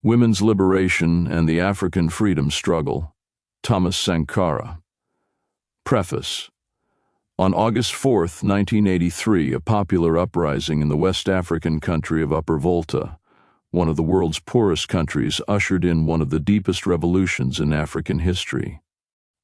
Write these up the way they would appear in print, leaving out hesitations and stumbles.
Women's Liberation and the African Freedom Struggle, Thomas Sankara. Preface. On August 4, 1983, a popular uprising in the West African country of Upper Volta, one of the world's poorest countries, ushered in one of the deepest revolutions in African history.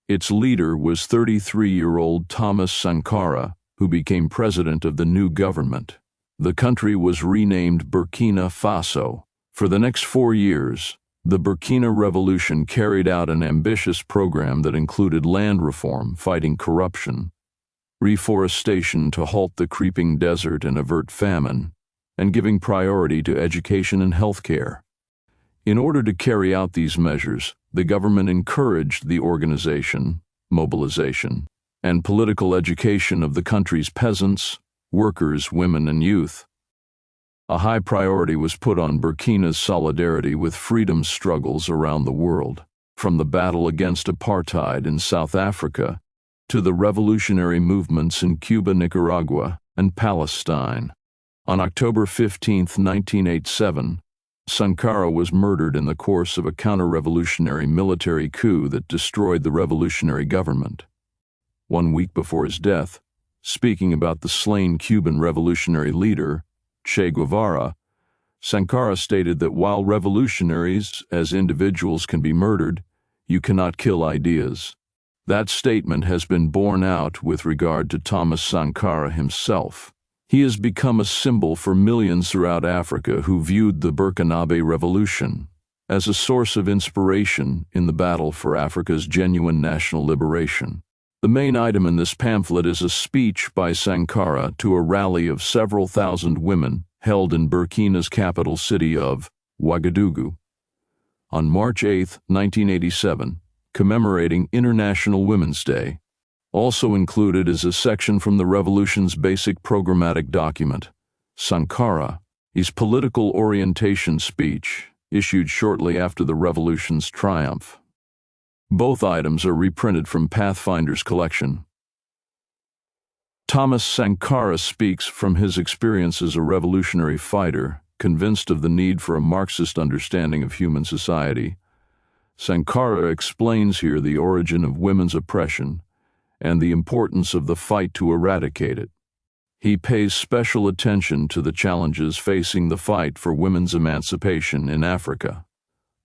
Its leader was 33-year-old Thomas Sankara, who became president of the new government. The country was renamed Burkina Faso. For the next 4 years, the Burkina Revolution carried out an ambitious program that included land reform, fighting corruption, reforestation to halt the creeping desert and avert famine, and giving priority to education and health care. In order to carry out these measures, the government encouraged the organization, mobilization, and political education of the country's peasants, workers, women, and youth. A high priority was put on Burkina's solidarity with freedom struggles around the world, from the battle against apartheid in South Africa to the revolutionary movements in Cuba, Nicaragua, and Palestine. On October 15, 1987, Sankara was murdered in the course of a counter-revolutionary military coup that destroyed the revolutionary government. 1 week before his death, speaking about the slain Cuban revolutionary leader, Che Guevara, Sankara stated that while revolutionaries as individuals can be murdered, you cannot kill ideas. That statement has been borne out with regard to Thomas Sankara himself. He has become a symbol for millions throughout Africa who viewed the Burkinabe Revolution as a source of inspiration in the battle for Africa's genuine national liberation. The main item in this pamphlet is a speech by Sankara to a rally of several thousand women held in Burkina's capital city of Ouagadougou on March 8, 1987, commemorating International Women's Day. Also included is a section from the revolution's basic programmatic document, Sankara, his political orientation speech, issued shortly after the revolution's triumph. Both items are reprinted from Pathfinder's collection. Thomas Sankara speaks from his experience as a revolutionary fighter, convinced of the need for a Marxist understanding of human society. Sankara explains here the origin of women's oppression and the importance of the fight to eradicate it. He pays special attention to the challenges facing the fight for women's emancipation in Africa.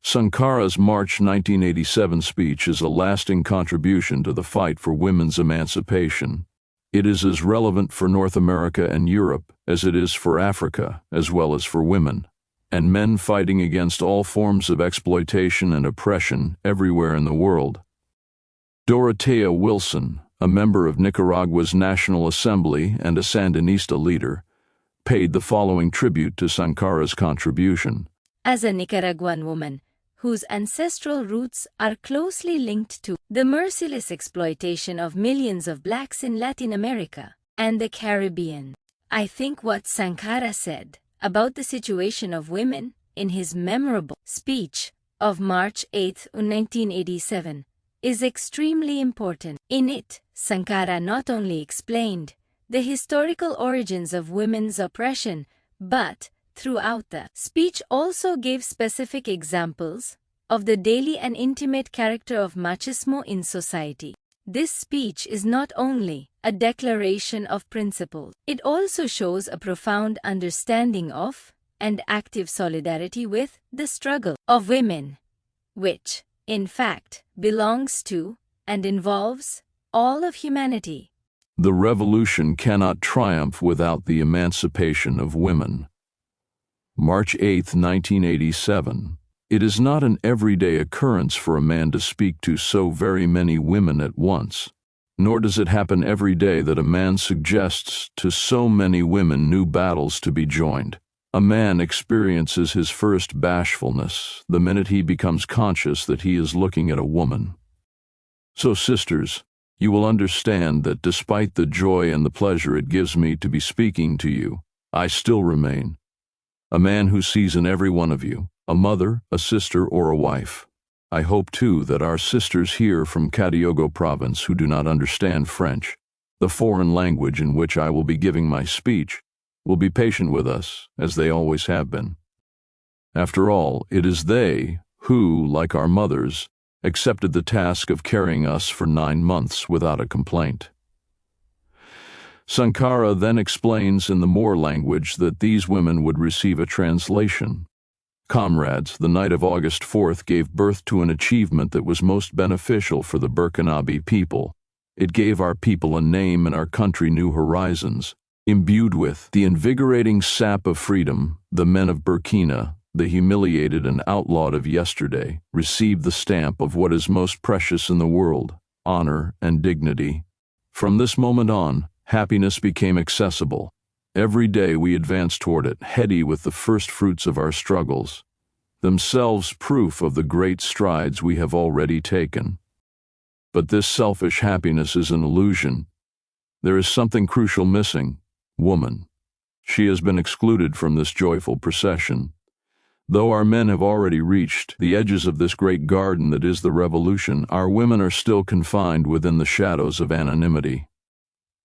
Sankara's March 1987 speech is a lasting contribution to the fight for women's emancipation. It is as relevant for North America and Europe as it is for Africa, as well as for women and men fighting against all forms of exploitation and oppression everywhere in the world. Dorothea Wilson, a member of Nicaragua's National Assembly and a Sandinista leader, paid the following tribute to Sankara's contribution. As a Nicaraguan woman, whose ancestral roots are closely linked to the merciless exploitation of millions of blacks in Latin America and the Caribbean, I think what Sankara said about the situation of women in his memorable speech of March 8, 1987, is extremely important. In it, Sankara not only explained the historical origins of women's oppression, but throughout the speech also gave specific examples of the daily and intimate character of machismo in society. This speech is not only a declaration of principle, it also shows a profound understanding of and active solidarity with the struggle of women, which, in fact, belongs to and involves all of humanity. The revolution cannot triumph without the emancipation of women. March 8, 1987. It is not an everyday occurrence for a man to speak to so very many women at once, nor does it happen every day that a man suggests to so many women new battles to be joined. A man experiences his first bashfulness the minute he becomes conscious that he is looking at a woman. So, sisters, you will understand that despite the joy and the pleasure it gives me to be speaking to you, I still remain a man who sees in every one of you a mother, a sister, or a wife. I hope, too, that our sisters here from Cadiogo province who do not understand French, the foreign language in which I will be giving my speech, will be patient with us, as they always have been. After all, it is they who, like our mothers, accepted the task of carrying us for 9 months without a complaint. Sankara then explains in the Moor language that these women would receive a translation. Comrades, the night of August 4th gave birth to an achievement that was most beneficial for the Burkinabe people. It gave our people a name and our country new horizons. Imbued with the invigorating sap of freedom, the men of Burkina, the humiliated and outlawed of yesterday, received the stamp of what is most precious in the world, honor and dignity. From this moment on, happiness became accessible. Every day we advanced toward it, heady with the first fruits of our struggles, themselves proof of the great strides we have already taken. But this selfish happiness is an illusion. There is something crucial missing: woman. She has been excluded from this joyful procession. Though our men have already reached the edges of this great garden that is the revolution, our women are still confined within the shadows of anonymity.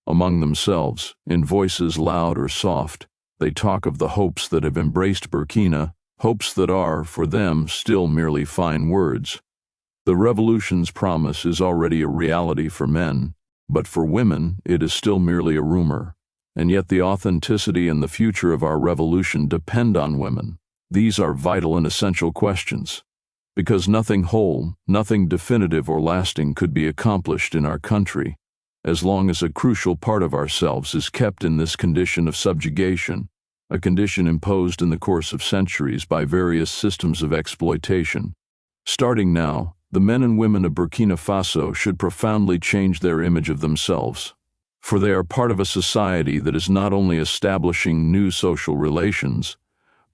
Among themselves, in voices loud or soft, they talk of the hopes that have embraced Burkina, hopes that are, for them, still merely fine words. The revolution's promise is already a reality for men, but for women it is still merely a rumor. And yet the authenticity and the future of our revolution depend on women. These are vital and essential questions, because nothing whole, nothing definitive or lasting could be accomplished in our country as long as a crucial part of ourselves is kept in this condition of subjugation, a condition imposed in the course of centuries by various systems of exploitation. Starting now, the men and women of Burkina Faso should profoundly change their image of themselves, for they are part of a society that is not only establishing new social relations,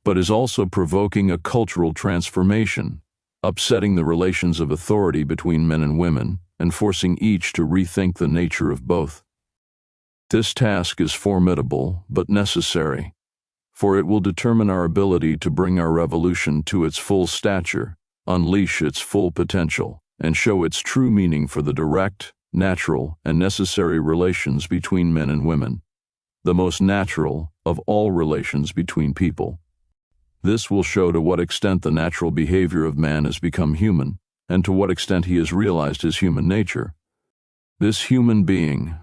but is also provoking a cultural transformation, upsetting the relations of authority between men and women, and forcing each to rethink the nature of both. This task is formidable but necessary, for it will determine our ability to bring our revolution to its full stature, unleash its full potential, and show its true meaning for the direct, natural, and necessary relations between men and women, the most natural of all relations between people. This will show to what extent the natural behavior of man has become human, and to what extent he has realized his human nature. This human being,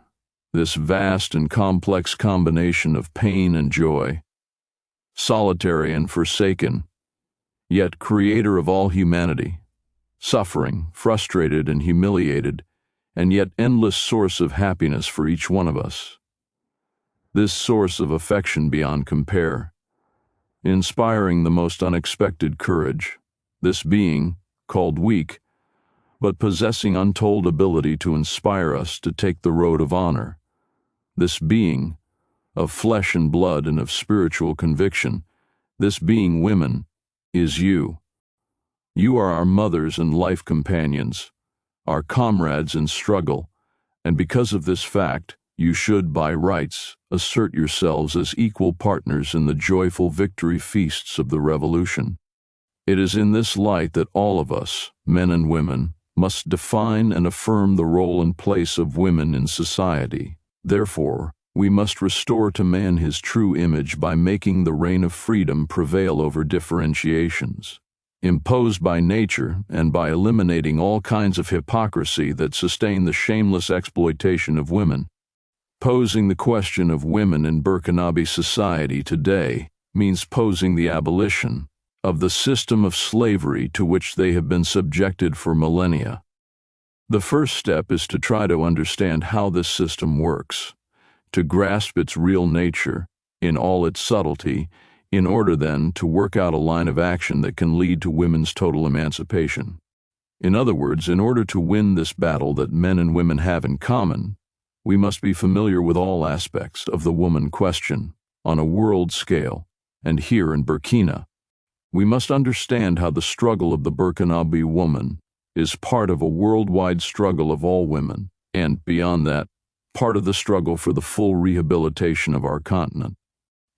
this vast and complex combination of pain and joy, solitary and forsaken, yet creator of all humanity, suffering, frustrated and humiliated, and yet endless source of happiness for each one of us. This source of affection beyond compare, inspiring the most unexpected courage, this being, called weak, but possessing untold ability to inspire us to take the road of honor. This being, of flesh and blood and of spiritual conviction, this being, women, is you. You are our mothers and life companions, our comrades in struggle, and because of this fact, you should, by rights, assert yourselves as equal partners in the joyful victory feasts of the revolution. It is in this light that all of us, men and women, must define and affirm the role and place of women in society. Therefore, we must restore to man his true image by making the reign of freedom prevail over differentiations imposed by nature and by eliminating all kinds of hypocrisy that sustain the shameless exploitation of women. Posing the question of women in Burkinabe society today means posing the abolition of the system of slavery to which they have been subjected for millennia. The first step is to try to understand how this system works, to grasp its real nature in all its subtlety, in order then to work out a line of action that can lead to women's total emancipation. In other words, in order to win this battle that men and women have in common, we must be familiar with all aspects of the woman question on a world scale, and here in Burkina. We must understand how the struggle of the Burkinabe woman is part of a worldwide struggle of all women, and, beyond that, part of the struggle for the full rehabilitation of our continent.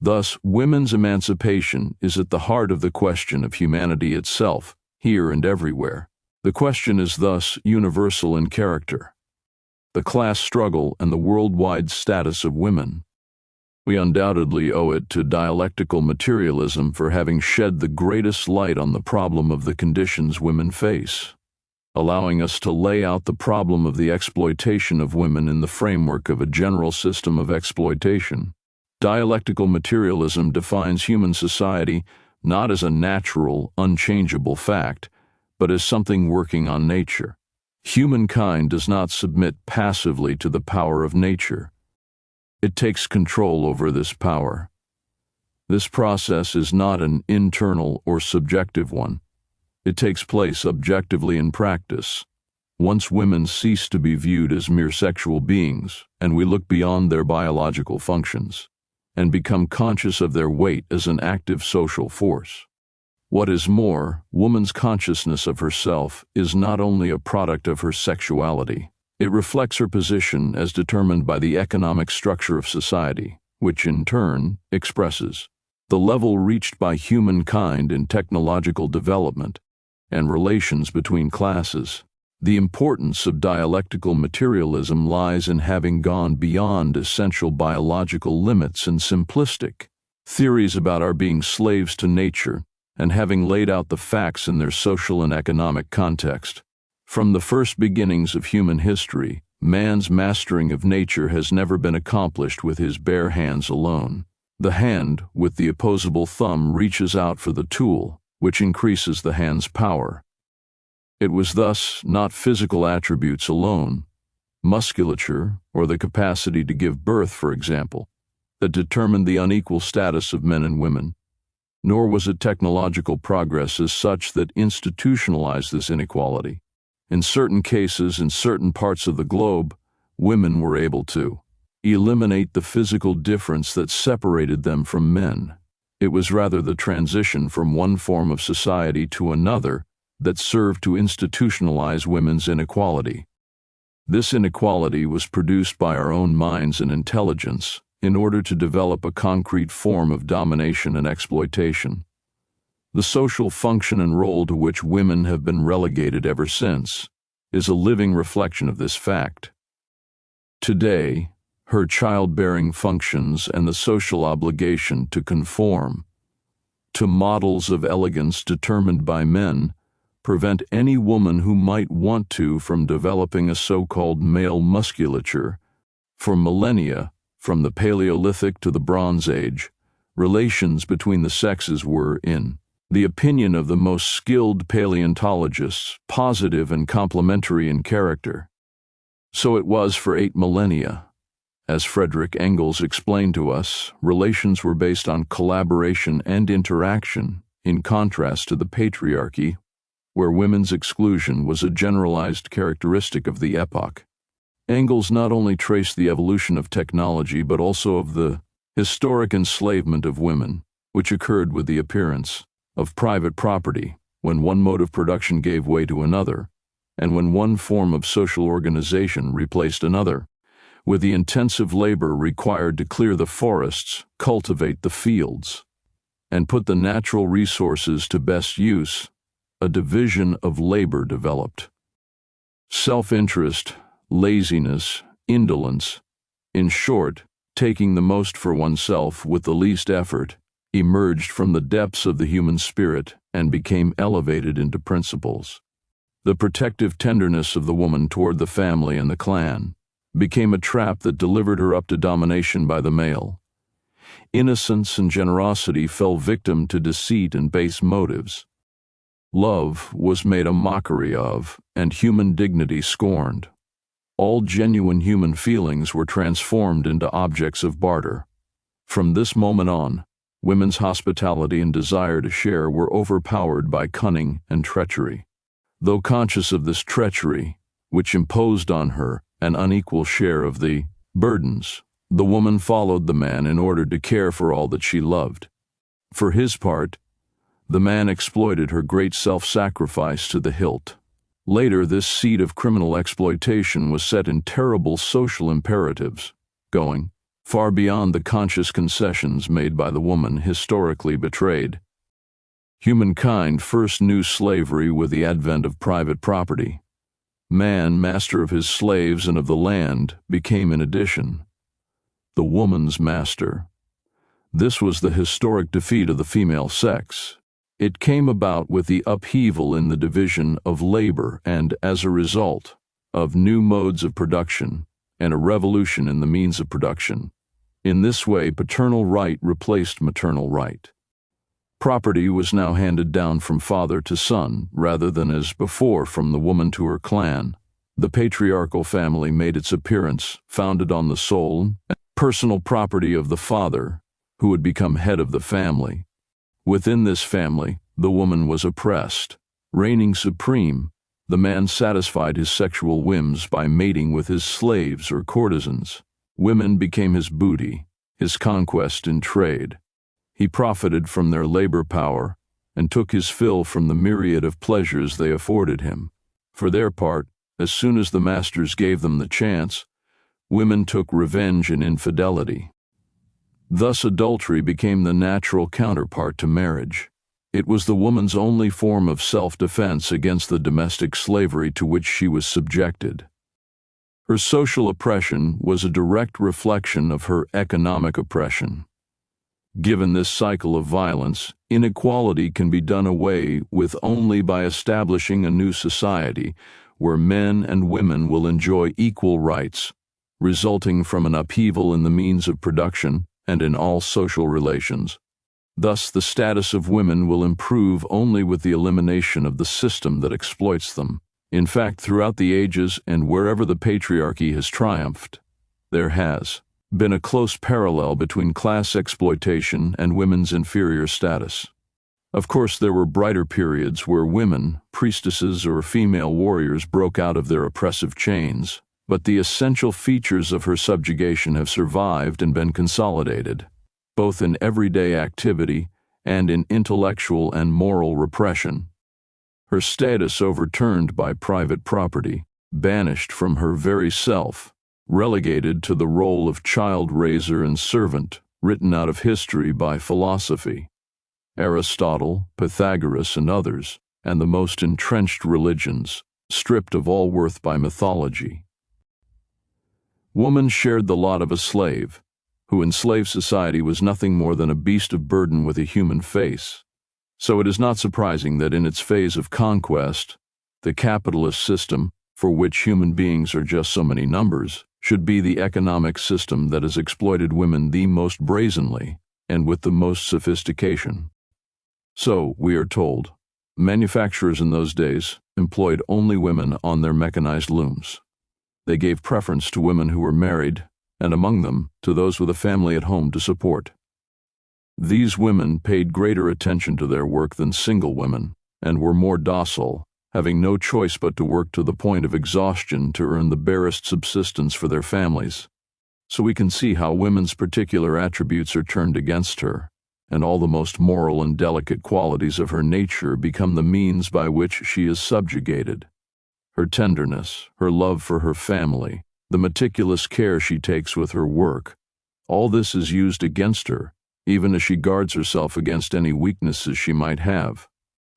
Thus, women's emancipation is at the heart of the question of humanity itself, here and everywhere. The question is thus universal in character. The class struggle and the worldwide status of women. We undoubtedly owe it to dialectical materialism for having shed the greatest light on the problem of the conditions women face, allowing us to lay out the problem of the exploitation of women in the framework of a general system of exploitation. Dialectical materialism defines human society not as a natural, unchangeable fact, but as something working on nature. Humankind does not submit passively to the power of nature. It takes control over this power. This process is not an internal or subjective one. It takes place objectively in practice. Once women cease to be viewed as mere sexual beings, and we look beyond their biological functions, and become conscious of their weight as an active social force. What is more, woman's consciousness of herself is not only a product of her sexuality. It reflects her position as determined by the economic structure of society, which in turn expresses the level reached by humankind in technological development and relations between classes. The importance of dialectical materialism lies in having gone beyond essential biological limits and simplistic theories about our being slaves to nature and having laid out the facts in their social and economic context. From the first beginnings of human history, man's mastering of nature has never been accomplished with his bare hands alone. The hand, with the opposable thumb, reaches out for the tool, which increases the hand's power. It was thus not physical attributes alone, musculature, or the capacity to give birth, for example, that determined the unequal status of men and women, nor was it technological progress as such that institutionalized this inequality. In certain cases, in certain parts of the globe, women were able to eliminate the physical difference that separated them from men. It was rather the transition from one form of society to another that served to institutionalize women's inequality. This inequality was produced by our own minds and intelligence in order to develop a concrete form of domination and exploitation. The social function and role to which women have been relegated ever since is a living reflection of this fact. Today, her childbearing functions and the social obligation to conform to models of elegance determined by men prevent any woman who might want to from developing a so-called male musculature. For millennia, from the Paleolithic to the Bronze Age, relations between the sexes were, in the opinion of the most skilled paleontologists, positive and complementary in character. So it was for 8 millennia. As Frederick Engels explained to us, relations were based on collaboration and interaction, in contrast to the patriarchy, where women's exclusion was a generalized characteristic of the epoch. Engels not only traced the evolution of technology but also of the historic enslavement of women, which occurred with the appearance of private property, when one mode of production gave way to another, and when one form of social organization replaced another, with the intensive labor required to clear the forests, cultivate the fields, and put the natural resources to best use. A division of labor developed. Self-interest, laziness, indolence, in short, taking the most for oneself with the least effort, emerged from the depths of the human spirit and became elevated into principles. The protective tenderness of the woman toward the family and the clan became a trap that delivered her up to domination by the male. Innocence and generosity fell victim to deceit and base motives. Love was made a mockery of, and human dignity scorned. All genuine human feelings were transformed into objects of barter. From this moment on, women's hospitality and desire to share were overpowered by cunning and treachery. Though conscious of this treachery, which imposed on her an unequal share of the burdens, the woman followed the man in order to care for all that she loved. For his part, the man exploited her great self-sacrifice to the hilt. Later, this seed of criminal exploitation was set in terrible social imperatives, going far beyond the conscious concessions made by the woman historically betrayed. Humankind first knew slavery with the advent of private property. Man, master of his slaves and of the land, became in addition the woman's master This was the historic defeat of the female sex. It came about with the upheaval in the division of labor and, as a result, of new modes of production and a revolution in the means of production. In this way, paternal right replaced maternal right. Property was now handed down from father to son, rather than as before from the woman to her clan. The patriarchal family made its appearance, founded on the sole and personal property of the father, who would become head of the family. Within this family, the woman was oppressed. Reigning supreme, the man satisfied his sexual whims by mating with his slaves or courtesans. Women became his booty, his conquest in trade. He profited from their labor power and took his fill from the myriad of pleasures they afforded him. For their part, as soon as the masters gave them the chance, women took revenge in infidelity. Thus adultery became the natural counterpart to marriage. It was the woman's only form of self-defense against the domestic slavery to which she was subjected. Her social oppression was a direct reflection of her economic oppression. Given this cycle of violence, inequality can be done away with only by establishing a new society where men and women will enjoy equal rights, resulting from an upheaval in the means of production and in all social relations. Thus, the status of women will improve only with the elimination of the system that exploits them. In fact, throughout the ages and wherever the patriarchy has triumphed, there has been a close parallel between class exploitation and women's inferior status. Of course, there were brighter periods where women, priestesses or female warriors broke out of their oppressive chains, but the essential features of her subjugation have survived and been consolidated, both in everyday activity and in intellectual and moral repression. Her status overturned by private property, banished from her very self, relegated to the role of child-raiser and servant, written out of history by philosophy, Aristotle, Pythagoras, and others, and the most entrenched religions, stripped of all worth by mythology. Woman shared the lot of a slave, who in slave society was nothing more than a beast of burden with a human face. So it is not surprising that in its phase of conquest, the capitalist system, for which human beings are just so many numbers, should be the economic system that has exploited women the most brazenly and with the most sophistication. So, we are told, manufacturers in those days employed only women on their mechanized looms. They gave preference to women who were married, and among them, to those with a family at home to support. These women paid greater attention to their work than single women, and were more docile, having no choice but to work to the point of exhaustion to earn the barest subsistence for their families. So we can see how women's particular attributes are turned against her, and all the most moral and delicate qualities of her nature become the means by which she is subjugated. Her tenderness, her love for her family, the meticulous care she takes with her work, all this is used against her, even as she guards herself against any weaknesses she might have.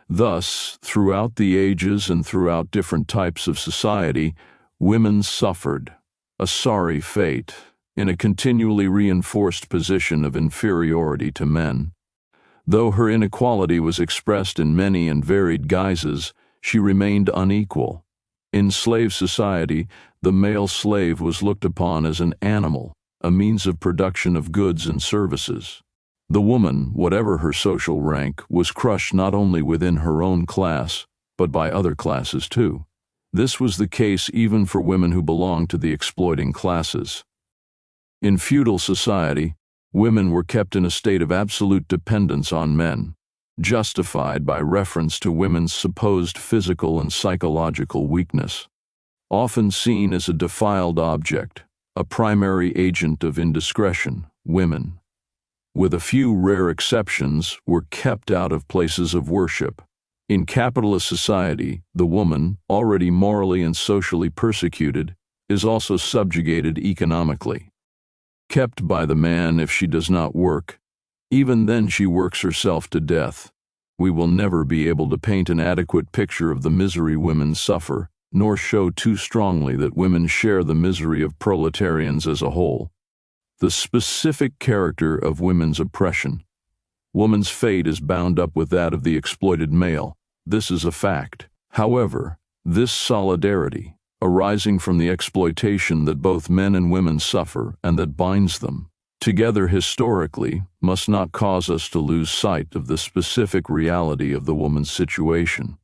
Thus, throughout the ages and throughout different types of society, women suffered a sorry fate in a continually reinforced position of inferiority to men. Though her inequality was expressed in many and varied guises, she remained unequal. In slave society, the male slave was looked upon as an animal, a means of production of goods and services. The woman, whatever her social rank, was crushed not only within her own class, but by other classes too. This was the case even for women who belonged to the exploiting classes. In feudal society, women were kept in a state of absolute dependence on men, justified by reference to women's supposed physical and psychological weakness. Often seen as a defiled object, a primary agent of indiscretion, women, with a few rare exceptions, were kept out of places of worship. In capitalist society, the woman, already morally and socially persecuted, is also subjugated economically. Kept by the man if she does not work, even then she works herself to death. We will never be able to paint an adequate picture of the misery women suffer, nor show too strongly that women share the misery of proletarians as a whole. The specific character of women's oppression. Woman's fate is bound up with that of the exploited male. This is a fact. However, this solidarity, arising from the exploitation that both men and women suffer and that binds them together historically, must not cause us to lose sight of the specific reality of the woman's situation.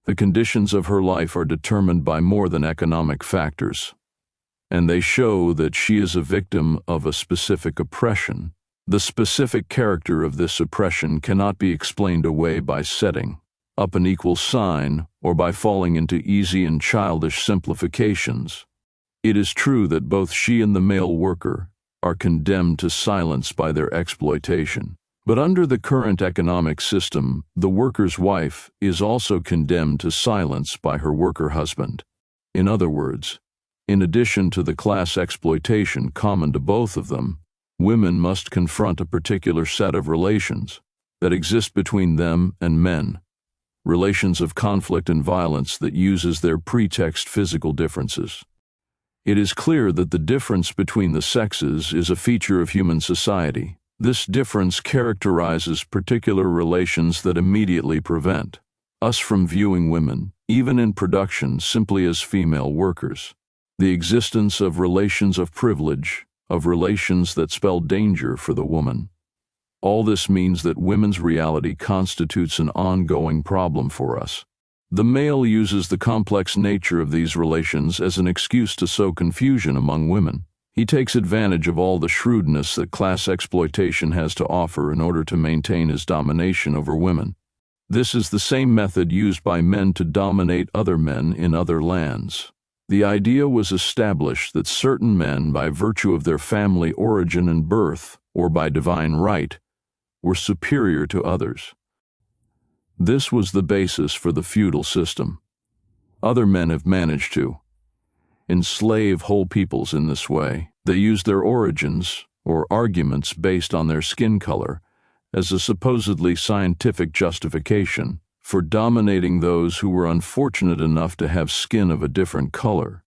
The conditions of her life are determined by more than economic factors, and they show that she is a victim of a specific oppression. The specific character of this oppression cannot be explained away by setting up an equal sign or by falling into easy and childish simplifications. It is true that both she and the male worker are condemned to silence by their exploitation. But under the current economic system, the worker's wife is also condemned to silence by her worker husband. In other words, in addition to the class exploitation common to both of them, women must confront a particular set of relations that exist between them and men, relations of conflict and violence that use as their pretext physical differences. It is clear that the difference between the sexes is a feature of human society. This difference characterizes particular relations that immediately prevent us from viewing women, even in production, simply as female workers. The existence of relations of privilege, of relations that spell danger for the woman. All this means that women's reality constitutes an ongoing problem for us. The male uses the complex nature of these relations as an excuse to sow confusion among women. He takes advantage of all the shrewdness that class exploitation has to offer in order to maintain his domination over women. This is the same method used by men to dominate other men in other lands. The idea was established that certain men, by virtue of their family origin and birth, or by divine right, were superior to others. This was the basis for the feudal system. Other men have managed to enslave whole peoples in this way. They use their origins, or arguments based on their skin color, as a supposedly scientific justification for dominating those who were unfortunate enough to have skin of a different color.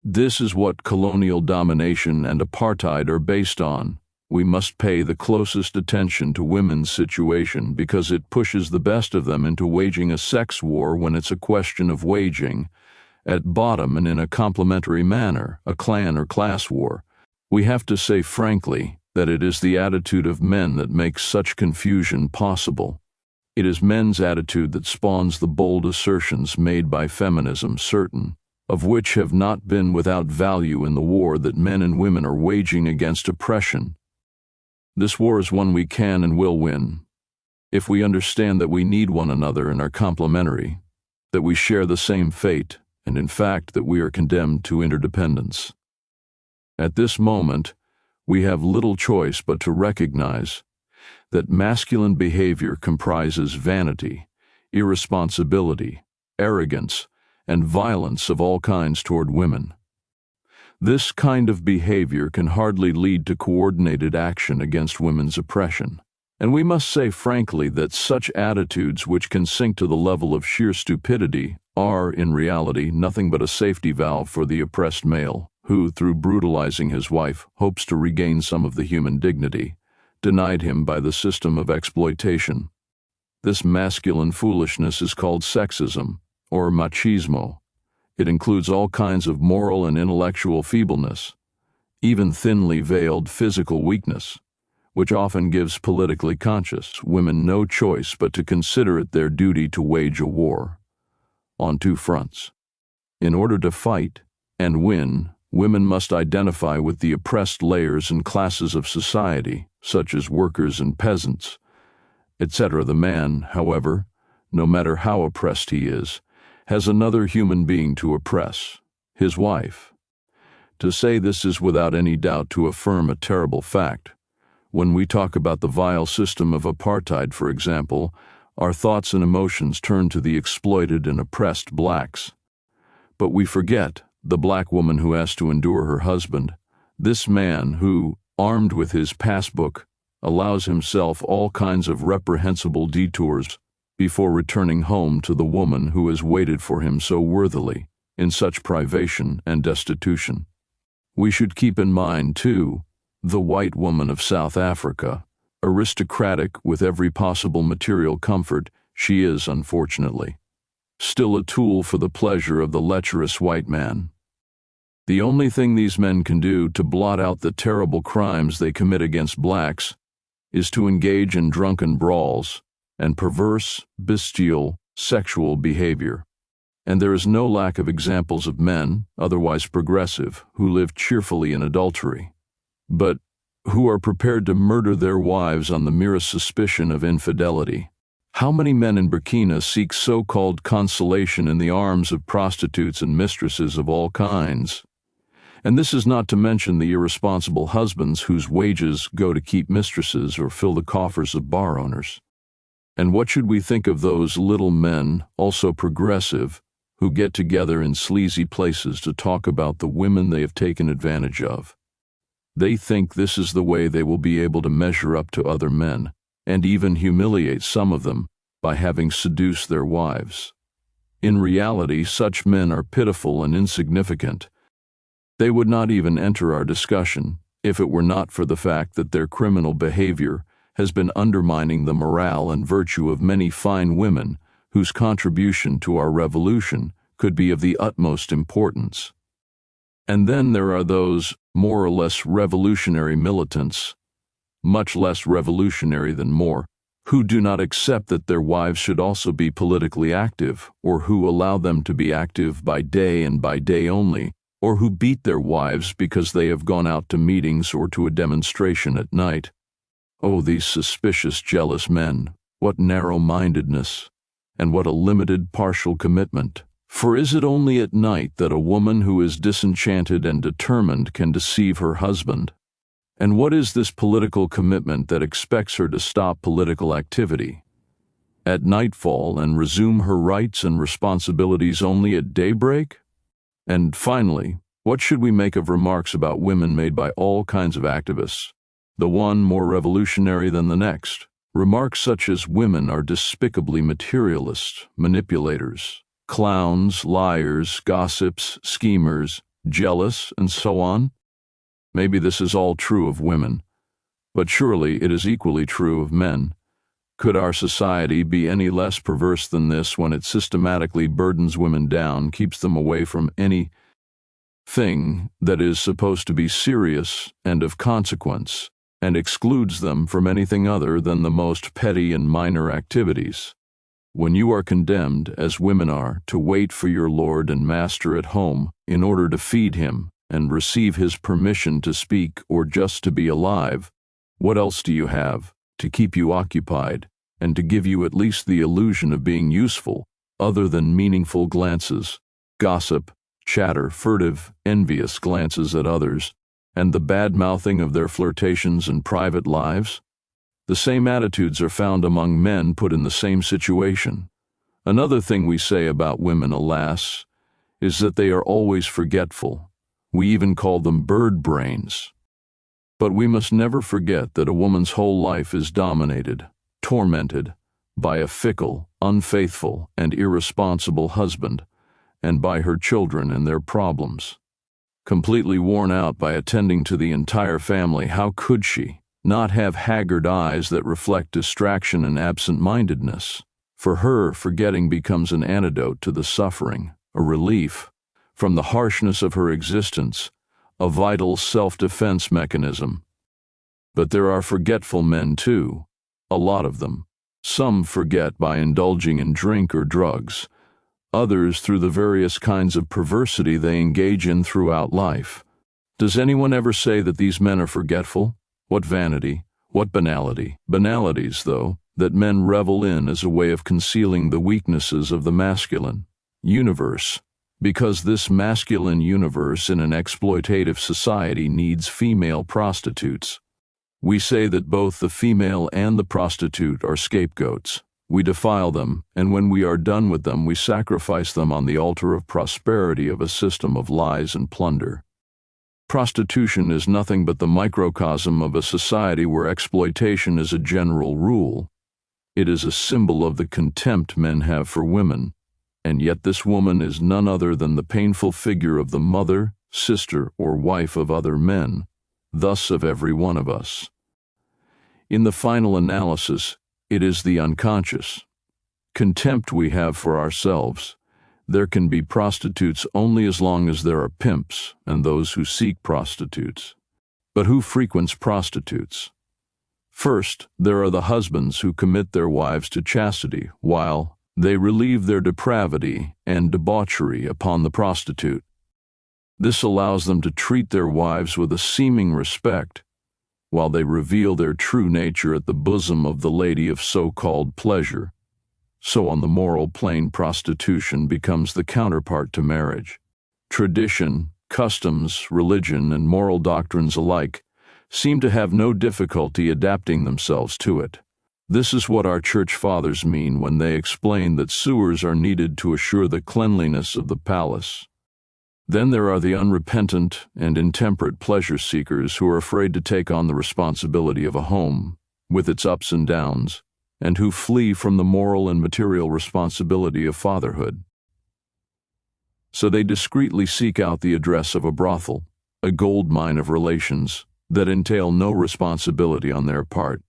This is what colonial domination and apartheid are based on. We must pay the closest attention to women's situation because it pushes the best of them into waging a sex war when it's a question of waging, at bottom and in a complementary manner, a clan or class war. We have to say frankly that it is the attitude of men that makes such confusion possible. It is men's attitude that spawns the bold assertions made by feminism, certain of which have not been without value in the war that men and women are waging against oppression. This war is one we can and will win, if we understand that we need one another and are complementary, that we share the same fate, and in fact that we are condemned to interdependence. At this moment, we have little choice but to recognize that masculine behavior comprises vanity, irresponsibility, arrogance, and violence of all kinds toward women. This kind of behavior can hardly lead to coordinated action against women's oppression, and we must say frankly that such attitudes which can sink to the level of sheer stupidity are, in reality, nothing but a safety valve for the oppressed male, who, through brutalizing his wife, hopes to regain some of the human dignity denied him by the system of exploitation. This masculine foolishness is called sexism, or machismo. It includes all kinds of moral and intellectual feebleness, even thinly veiled physical weakness, which often gives politically conscious women no choice but to consider it their duty to wage a war on two fronts. In order to fight and win, women must identify with the oppressed layers and classes of society, such as workers and peasants, etc. The man, however, no matter how oppressed he is, has another human being to oppress, his wife. To say this is without any doubt to affirm a terrible fact. When we talk about the vile system of apartheid, for example, our thoughts and emotions turn to the exploited and oppressed blacks. But we forget the black woman who has to endure her husband, this man who, armed with his passbook, allows himself all kinds of reprehensible detours before returning home to the woman who has waited for him so worthily in such privation and destitution. We should keep in mind, too, the white woman of South Africa. Aristocratic with every possible material comfort, she is, unfortunately, still a tool for the pleasure of the lecherous white man. The only thing these men can do to blot out the terrible crimes they commit against blacks is to engage in drunken brawls and perverse, bestial, sexual behavior. And there is no lack of examples of men, otherwise progressive, who live cheerfully in adultery, but who are prepared to murder their wives on the merest suspicion of infidelity. How many men in Burkina seek so-called consolation in the arms of prostitutes and mistresses of all kinds? And this is not to mention the irresponsible husbands whose wages go to keep mistresses or fill the coffers of bar owners. And what should we think of those little men, also progressive, who get together in sleazy places to talk about the women they have taken advantage of? They think this is the way they will be able to measure up to other men, and even humiliate some of them by having seduced their wives. In reality, such men are pitiful and insignificant. They would not even enter our discussion if it were not for the fact that their criminal behavior has been undermining the morale and virtue of many fine women whose contribution to our revolution could be of the utmost importance. And then there are those more or less revolutionary militants, much less revolutionary than more, who do not accept that their wives should also be politically active, or who allow them to be active by day and by day only, or who beat their wives because they have gone out to meetings or to a demonstration at night. Oh, these suspicious, jealous men, what narrow-mindedness, and what a limited, partial commitment. For is it only at night that a woman who is disenchanted and determined can deceive her husband? And what is this political commitment that expects her to stop political activity at nightfall and resume her rights and responsibilities only at daybreak? And finally, what should we make of remarks about women made by all kinds of activists, the one more revolutionary than the next? Remarks such as women are despicably materialists, manipulators, clowns, liars, gossips, schemers, jealous, and so on? Maybe this is all true of women, but surely it is equally true of men. Could our society be any less perverse than this when it systematically burdens women down, keeps them away from any thing that is supposed to be serious and of consequence, and excludes them from anything other than the most petty and minor activities? When you are condemned, as women are, to wait for your lord and master at home in order to feed him and receive his permission to speak or just to be alive, what else do you have to keep you occupied and to give you at least the illusion of being useful, other than meaningful glances, gossip, chatter, furtive, envious glances at others, and the bad-mouthing of their flirtations and private lives? The same attitudes are found among men put in the same situation. Another thing we say about women, alas, is that they are always forgetful. We even call them bird brains. But we must never forget that a woman's whole life is dominated, tormented, by a fickle, unfaithful, and irresponsible husband, and by her children and their problems. Completely worn out by attending to the entire family, how could she not have haggard eyes that reflect distraction and absent-mindedness? For her, forgetting becomes an antidote to the suffering, a relief from the harshness of her existence, a vital self-defense mechanism. But there are forgetful men too, a lot of them. Some forget by indulging in drink or drugs, others through the various kinds of perversity they engage in throughout life. Does anyone ever say that these men are forgetful? What vanity, what banality. Banalities, though, that men revel in as a way of concealing the weaknesses of the masculine universe, because this masculine universe in an exploitative society needs female prostitutes. We say that both the female and the prostitute are scapegoats. We defile them, and when we are done with them, we sacrifice them on the altar of prosperity of a system of lies and plunder. Prostitution is nothing but the microcosm of a society where exploitation is a general rule. It is a symbol of the contempt men have for women, and yet this woman is none other than the painful figure of the mother, sister, or wife of other men, thus of every one of us. In the final analysis, it is the unconscious contempt we have for ourselves. There can be prostitutes only as long as there are pimps and those who seek prostitutes. But who frequents prostitutes? First, there are the husbands who commit their wives to chastity, while they relieve their depravity and debauchery upon the prostitute. This allows them to treat their wives with a seeming respect, while they reveal their true nature at the bosom of the lady of so-called pleasure. So on the moral plane, prostitution becomes the counterpart to marriage. Tradition, customs, religion, and moral doctrines alike seem to have no difficulty adapting themselves to it. This is what our church fathers mean when they explain that sewers are needed to assure the cleanliness of the palace. Then there are the unrepentant and intemperate pleasure seekers who are afraid to take on the responsibility of a home, with its ups and downs, and who flee from the moral and material responsibility of fatherhood. So they discreetly seek out the address of a brothel, a gold mine of relations that entail no responsibility on their part.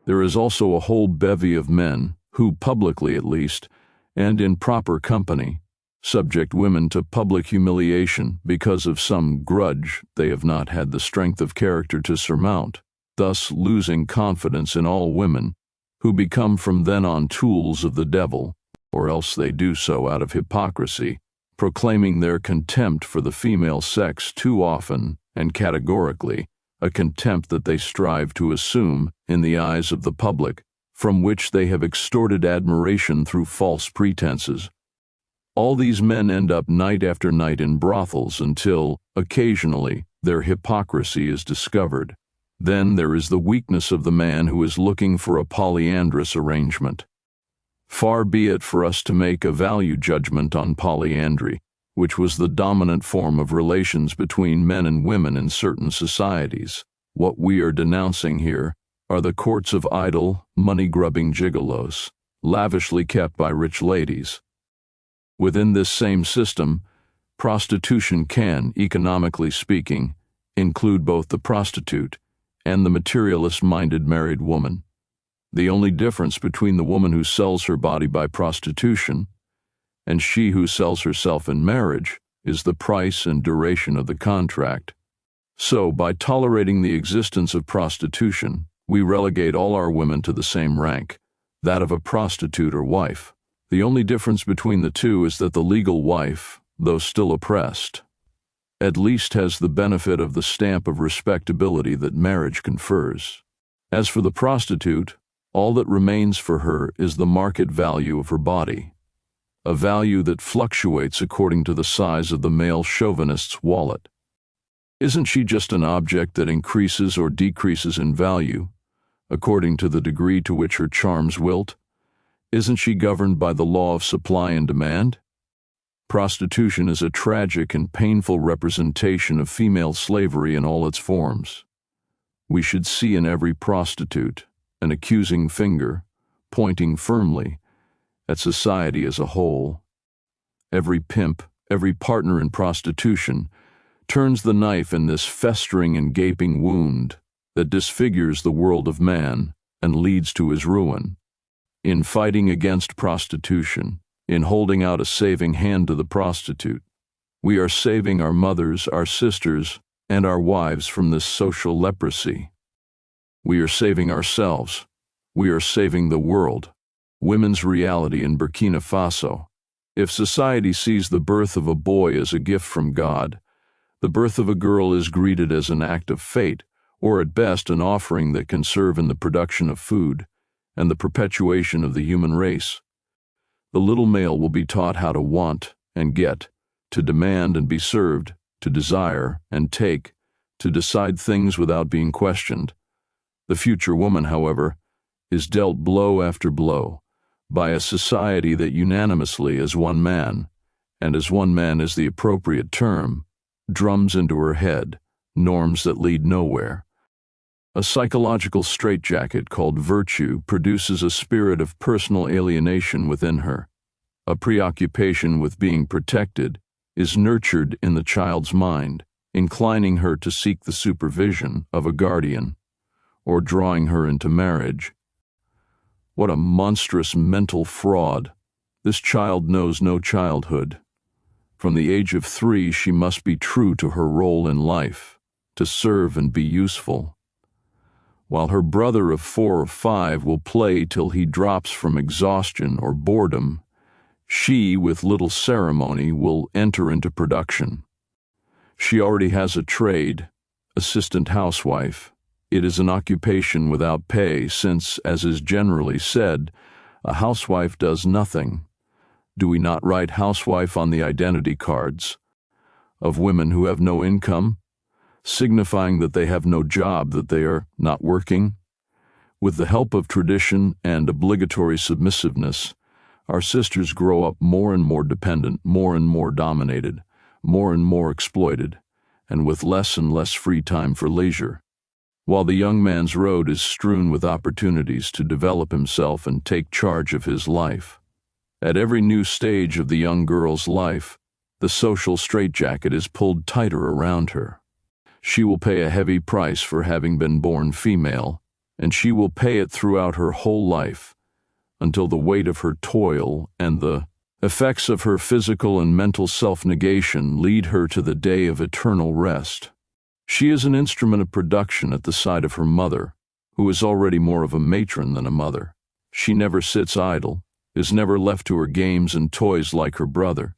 There is also a whole bevy of men who, publicly at least, and in proper company, subject women to public humiliation because of some grudge they have not had the strength of character to surmount, thus losing confidence in all women, who become from then on tools of the devil, or else they do so out of hypocrisy, proclaiming their contempt for the female sex too often and categorically, a contempt that they strive to assume in the eyes of the public, from which they have extorted admiration through false pretenses. All these men end up night after night in brothels until, occasionally, their hypocrisy is discovered. Then there is the weakness of the man who is looking for a polyandrous arrangement. Far be it for us to make a value judgment on polyandry, which was the dominant form of relations between men and women in certain societies. What we are denouncing here are the courts of idle, money-grubbing gigolos, lavishly kept by rich ladies. Within this same system, prostitution can, economically speaking, include both the prostitute and the materialist-minded married woman. The only difference between the woman who sells her body by prostitution and she who sells herself in marriage is the price and duration of the contract. So, by tolerating the existence of prostitution, we relegate all our women to the same rank, that of a prostitute or wife. The only difference between the two is that the legal wife, though still oppressed, at least has the benefit of the stamp of respectability that marriage confers. As for the prostitute, all that remains for her is the market value of her body, a value that fluctuates according to the size of the male chauvinist's wallet. Isn't she just an object that increases or decreases in value, according to the degree to which her charms wilt? Isn't she governed by the law of supply and demand? Prostitution is a tragic and painful representation of female slavery in all its forms. We should see in every prostitute an accusing finger, pointing firmly at society as a whole. Every pimp, every partner in prostitution, turns the knife in this festering and gaping wound that disfigures the world of man and leads to his ruin. In fighting against prostitution, in holding out a saving hand to the prostitute, we are saving our mothers, our sisters, and our wives from this social leprosy. We are saving ourselves. We are saving the world. Women's reality in Burkina Faso. If society sees the birth of a boy as a gift from God, the birth of a girl is greeted as an act of fate, or at best an offering that can serve in the production of food and the perpetuation of the human race. The little male will be taught how to want and get, to demand and be served, to desire and take, to decide things without being questioned. The future woman, however, is dealt blow after blow by a society that unanimously, as one man, and as one man is the appropriate term, drums into her head norms that lead nowhere. A psychological straitjacket called virtue produces a spirit of personal alienation within her, a preoccupation with being protected is nurtured in the child's mind, inclining her to seek the supervision of a guardian, or drawing her into marriage. What a monstrous mental fraud! This child knows no childhood. From the age of 3, she must be true to her role in life, to serve and be useful. While her brother of 4 or 5 will play till he drops from exhaustion or boredom, she, with little ceremony, will enter into production. She already has a trade, assistant housewife. It is an occupation without pay, since, as is generally said, a housewife does nothing. Do we not write housewife on the identity cards of women who have no income, signifying that they have no job, that they are not working? With the help of tradition and obligatory submissiveness, our sisters grow up more and more dependent, more and more dominated, more and more exploited, and with less and less free time for leisure. While the young man's road is strewn with opportunities to develop himself and take charge of his life, at every new stage of the young girl's life, the social straitjacket is pulled tighter around her. She will pay a heavy price for having been born female, and she will pay it throughout her whole life, until the weight of her toil and the effects of her physical and mental self-negation lead her to the day of eternal rest. She is an instrument of production at the side of her mother, who is already more of a matron than a mother. She never sits idle, is never left to her games and toys like her brother.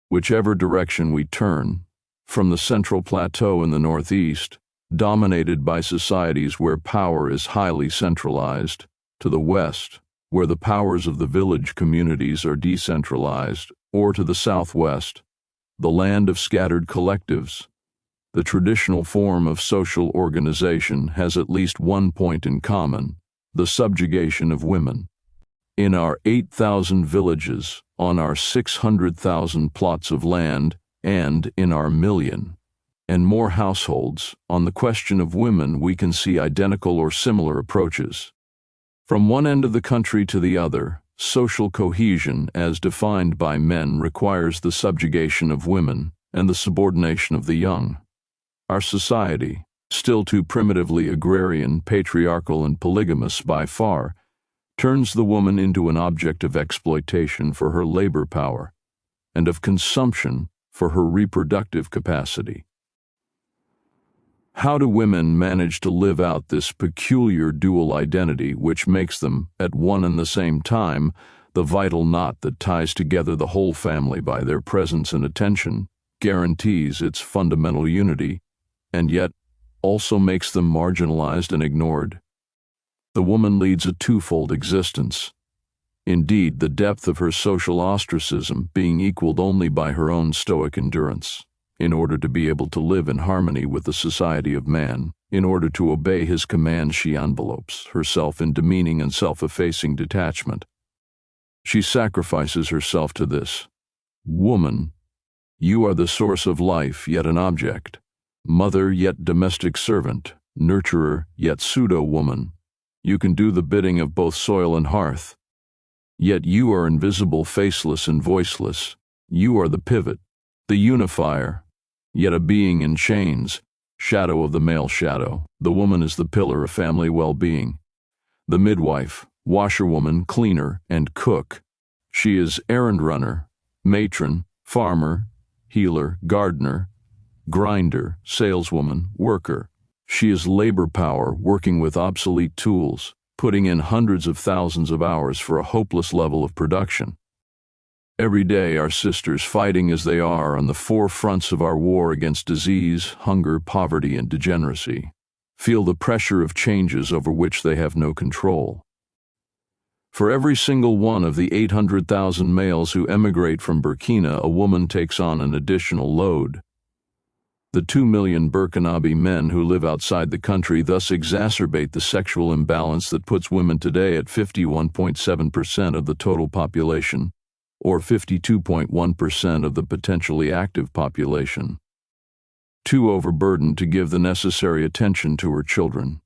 Whichever direction we turn, from the Central Plateau in the northeast, dominated by societies where power is highly centralized, to the west, where the powers of the village communities are decentralized, or to the southwest, the land of scattered collectives, the traditional form of social organization has at least one point in common: the subjugation of women. In our 8,000 villages, on our 600,000 plots of land, and in our million and more households, on the question of women we can see identical or similar approaches. From one end of the country to the other, social cohesion, as defined by men, requires the subjugation of women and the subordination of the young. Our society, still too primitively agrarian, patriarchal, and polygamous by far, turns the woman into an object of exploitation for her labor power and of consumption for her reproductive capacity. How do women manage to live out this peculiar dual identity which makes them, at one and the same time, the vital knot that ties together the whole family by their presence and attention, guarantees its fundamental unity, and yet also makes them marginalized and ignored? The woman leads a twofold existence. Indeed, the depth of her social ostracism being equaled only by her own stoic endurance, in order to be able to live in harmony with the society of man. In order to obey his commands, she envelopes herself in demeaning and self-effacing detachment. She sacrifices herself to this. Woman, you are the source of life, yet an object. Mother, yet domestic servant. Nurturer, yet pseudo-woman. You can do the bidding of both soil and hearth. Yet you are invisible, faceless, and voiceless. You are the pivot, the unifier, yet a being in chains, shadow of the male shadow. The woman is the pillar of family well-being, the midwife, washerwoman, cleaner, and cook. She is errand runner, matron, farmer, healer, gardener, grinder, saleswoman, worker. She is labor power working with obsolete tools, putting in hundreds of thousands of hours for a hopeless level of production. Every day our sisters, fighting as they are on the four fronts of our war against disease, hunger, poverty, and degeneracy, feel the pressure of changes over which they have no control. For every single one of the 800,000 males who emigrate from Burkina, a woman takes on an additional load. The 2 million Burkinabe men who live outside the country thus exacerbate the sexual imbalance that puts women today at 51.7% of the total population, or 52.1% of the potentially active population. Too overburdened to give the necessary attention to her children,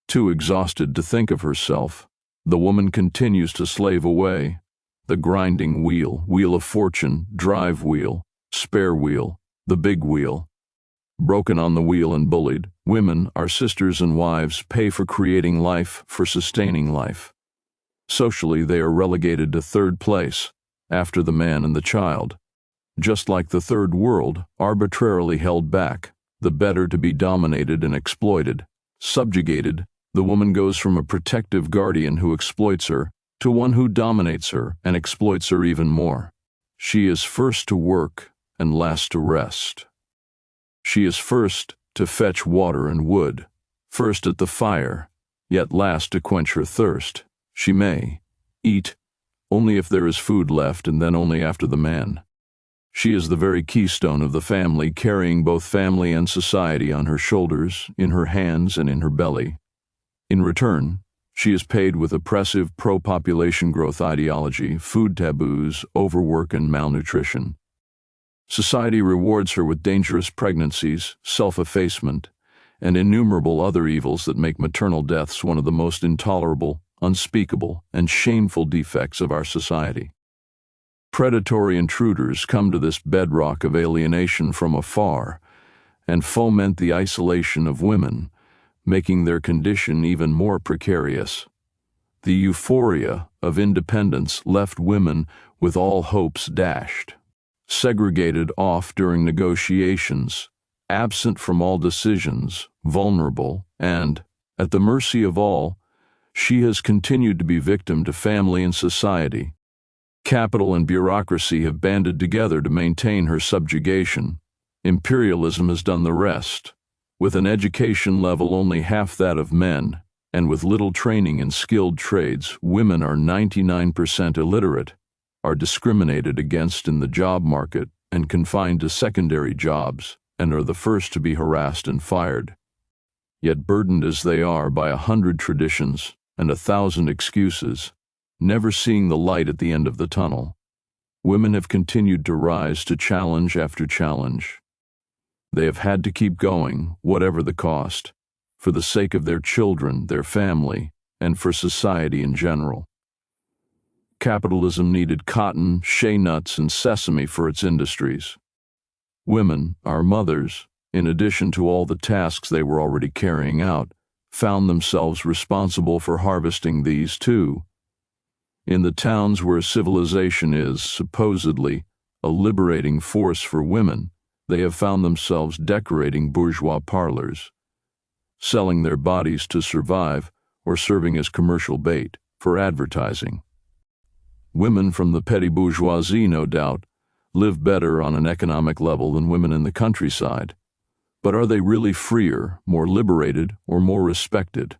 too exhausted to think of herself, the woman continues to slave away. The grinding wheel, wheel of fortune, drive wheel, Spare wheel, the big wheel. Broken on the wheel and bullied, women, our sisters and wives, pay for creating life, for sustaining life. Socially, they are relegated to third place, after the man and the child. Just like the third world, arbitrarily held back, the better to be dominated and exploited. Subjugated, the woman goes from a protective guardian who exploits her to one who dominates her and exploits her even more. She is first to work and last to rest. She is first to fetch water and wood, first at the fire, yet last to quench her thirst. She may eat only if there is food left, and then only after the man. She is the very keystone of the family, carrying both family and society on her shoulders, in her hands, and in her belly. In return, she is paid with oppressive pro-population growth ideology, food taboos, overwork, and malnutrition. Society rewards her with dangerous pregnancies, self-effacement, and innumerable other evils that make maternal deaths one of the most intolerable, unspeakable, and shameful defects of our society. Predatory intruders come to this bedrock of alienation from afar and foment the isolation of women, making their condition even more precarious. The euphoria of independence left women with all hopes dashed. Segregated off during negotiations, absent from all decisions, vulnerable, and, at the mercy of all, she has continued to be victim to family and society. Capital and bureaucracy have banded together to maintain her subjugation. Imperialism has done the rest. With an education level only half that of men, and with little training in skilled trades, women are 99% illiterate, are discriminated against in the job market and confined to secondary jobs, and are the first to be harassed and fired. Yet burdened as they are by 100 traditions and 1,000 excuses, never seeing the light at the end of the tunnel, women have continued to rise to challenge after challenge. They have had to keep going, whatever the cost, for the sake of their children, their family, and for society in general. Capitalism needed cotton, shea nuts, and sesame for its industries. Women, our mothers, in addition to all the tasks they were already carrying out, found themselves responsible for harvesting these too. In the towns where civilization is, supposedly, a liberating force for women, they have found themselves decorating bourgeois parlors, selling their bodies to survive, or serving as commercial bait for advertising. Women from the petty bourgeoisie, no doubt, live better on an economic level than women in the countryside. But are they really freer, more liberated, or more respected?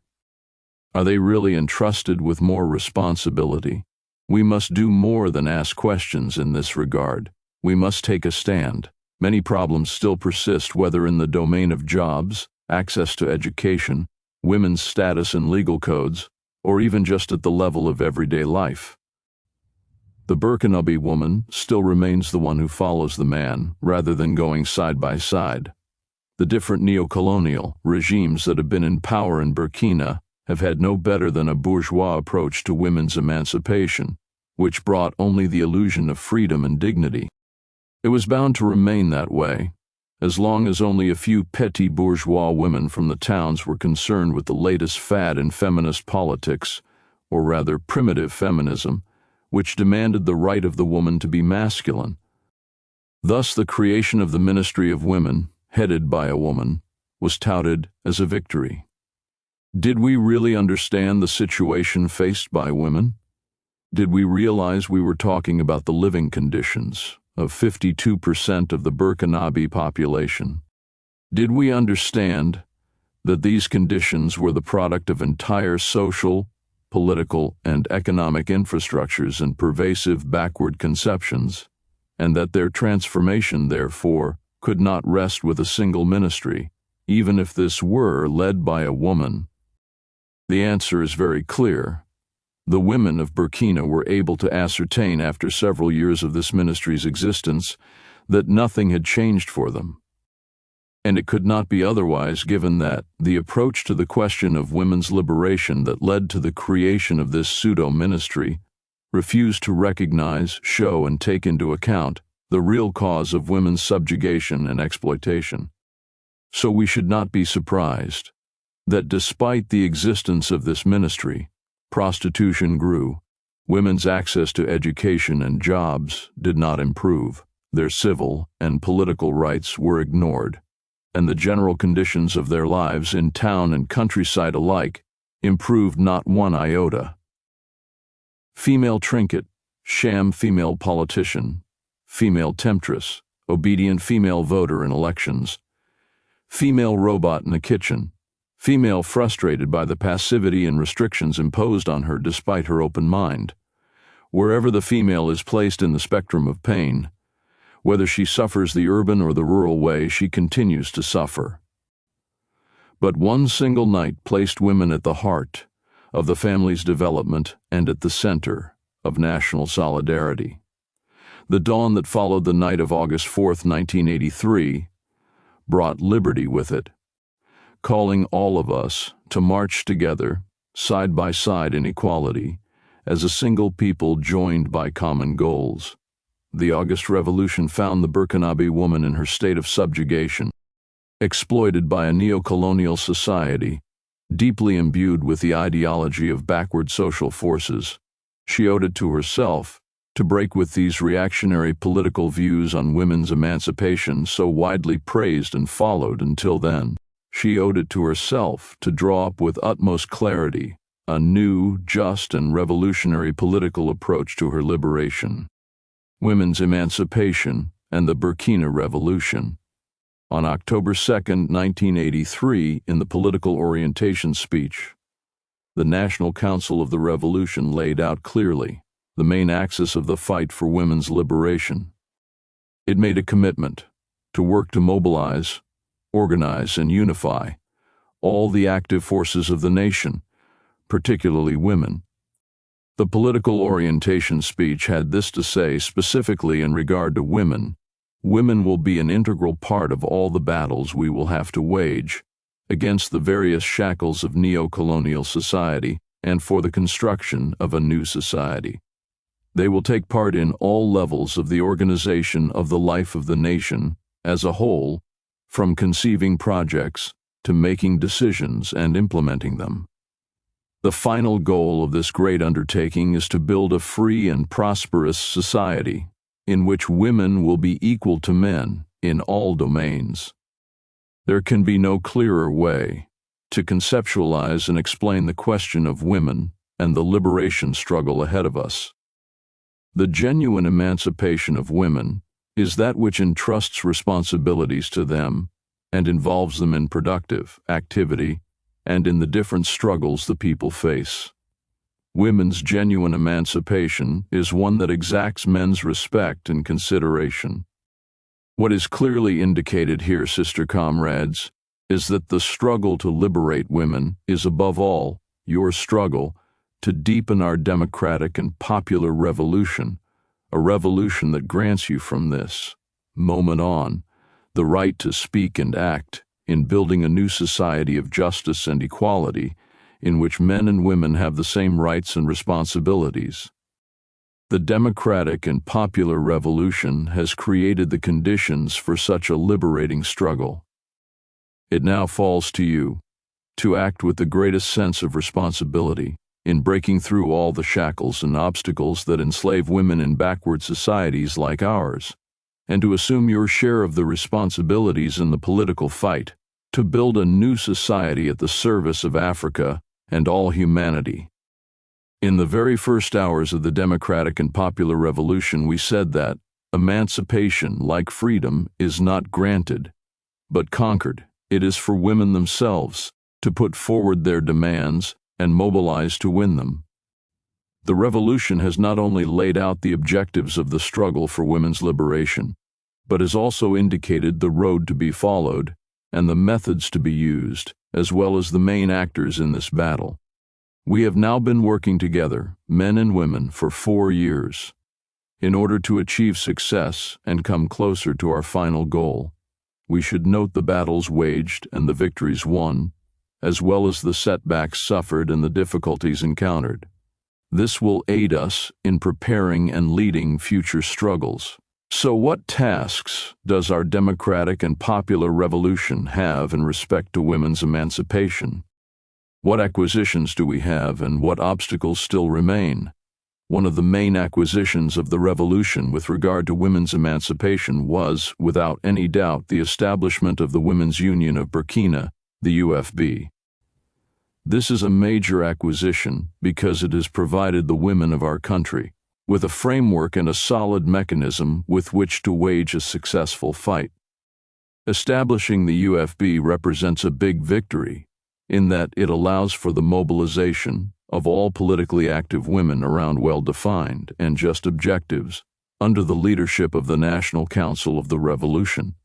Are they really entrusted with more responsibility? We must do more than ask questions in this regard. We must take a stand. Many problems still persist, whether in the domain of jobs, access to education, women's status in legal codes, or even just at the level of everyday life. The Burkinabe woman still remains the one who follows the man, rather than going side by side. The different neo-colonial regimes that have been in power in Burkina have had no better than a bourgeois approach to women's emancipation, which brought only the illusion of freedom and dignity. It was bound to remain that way, as long as only a few petty bourgeois women from the towns were concerned with the latest fad in feminist politics, or rather primitive feminism, which demanded the right of the woman to be masculine. Thus the creation of the Ministry of Women, headed by a woman, was touted as a victory. Did we really understand the situation faced by women? Did we realize we were talking about the living conditions of 52% of the Burkinabe population? Did we understand that these conditions were the product of entire social, political, and economic infrastructures and pervasive backward conceptions, and that their transformation, therefore, could not rest with a single ministry, even if this were led by a woman? The answer is very clear. The women of Burkina were able to ascertain after several years of this ministry's existence that nothing had changed for them. And it could not be otherwise, given that the approach to the question of women's liberation that led to the creation of this pseudo-ministry refused to recognize, show, and take into account the real cause of women's subjugation and exploitation. So we should not be surprised that despite the existence of this ministry, prostitution grew, women's access to education and jobs did not improve, their civil and political rights were ignored, and the general conditions of their lives in town and countryside alike improved not one iota. Female trinket, sham female politician, female temptress, obedient female voter in elections, female robot in the kitchen, female frustrated by the passivity and restrictions imposed on her despite her open mind. Wherever the female is placed in the spectrum of pain, whether she suffers the urban or the rural way, she continues to suffer. But one single night placed women at the heart of the family's development and at the center of national solidarity. The dawn that followed the night of August 4th, 1983, brought liberty with it, calling all of us to march together, side by side in equality, as a single people joined by common goals. The August Revolution found the Burkinabe woman in her state of subjugation, exploited by a neo-colonial society, deeply imbued with the ideology of backward social forces. She owed it to herself to break with these reactionary political views on women's emancipation so widely praised and followed until then. She owed it to herself to draw up with utmost clarity a new, just, and revolutionary political approach to her liberation. Women's emancipation and the Burkina Revolution. On October 2, 1983, in the political orientation speech, the National Council of the Revolution laid out clearly the main axis of the fight for women's liberation. It made a commitment to work to mobilize, organize, and unify all the active forces of the nation, particularly women. The political orientation speech had this to say specifically in regard to women: women will be an integral part of all the battles we will have to wage against the various shackles of neo-colonial society and for the construction of a new society. They will take part in all levels of the organization of the life of the nation as a whole, from conceiving projects to making decisions and implementing them. The final goal of this great undertaking is to build a free and prosperous society in which women will be equal to men in all domains. There can be no clearer way to conceptualize and explain the question of women and the liberation struggle ahead of us. The genuine emancipation of women is that which entrusts responsibilities to them and involves them in productive activity and in the different struggles the people face. Women's genuine emancipation is one that exacts men's respect and consideration. What is clearly indicated here, sister comrades, is that the struggle to liberate women is above all your struggle to deepen our democratic and popular revolution, a revolution that grants you from this moment on the right to speak and act in building a new society of justice and equality in which men and women have the same rights and responsibilities. The democratic and popular revolution has created the conditions for such a liberating struggle. It now falls to you to act with the greatest sense of responsibility in breaking through all the shackles and obstacles that enslave women in backward societies like ours, and to assume your share of the responsibilities in the political fight to build a new society at the service of Africa and all humanity. In the very first hours of the democratic and popular revolution, we said that emancipation, like freedom, is not granted, but conquered. It is for women themselves to put forward their demands and mobilize to win them. The revolution has not only laid out the objectives of the struggle for women's liberation, but has also indicated the road to be followed and the methods to be used, as well as the main actors in this battle. We have now been working together, men and women, for 4 years, in order to achieve success and come closer to our final goal. We should note the battles waged and the victories won, as well as the setbacks suffered and the difficulties encountered. This will aid us in preparing and leading future struggles. So what tasks does our democratic and popular revolution have in respect to women's emancipation? What acquisitions do we have and what obstacles still remain? One of the main acquisitions of the revolution with regard to women's emancipation was, without any doubt, the establishment of the Women's Union of Burkina, the UFB. This is a major acquisition because it has provided the women of our country with a framework and a solid mechanism with which to wage a successful fight. Establishing the UFB represents a big victory in that it allows for the mobilization of all politically active women around well-defined and just objectives under the leadership of the National Council of the Revolution.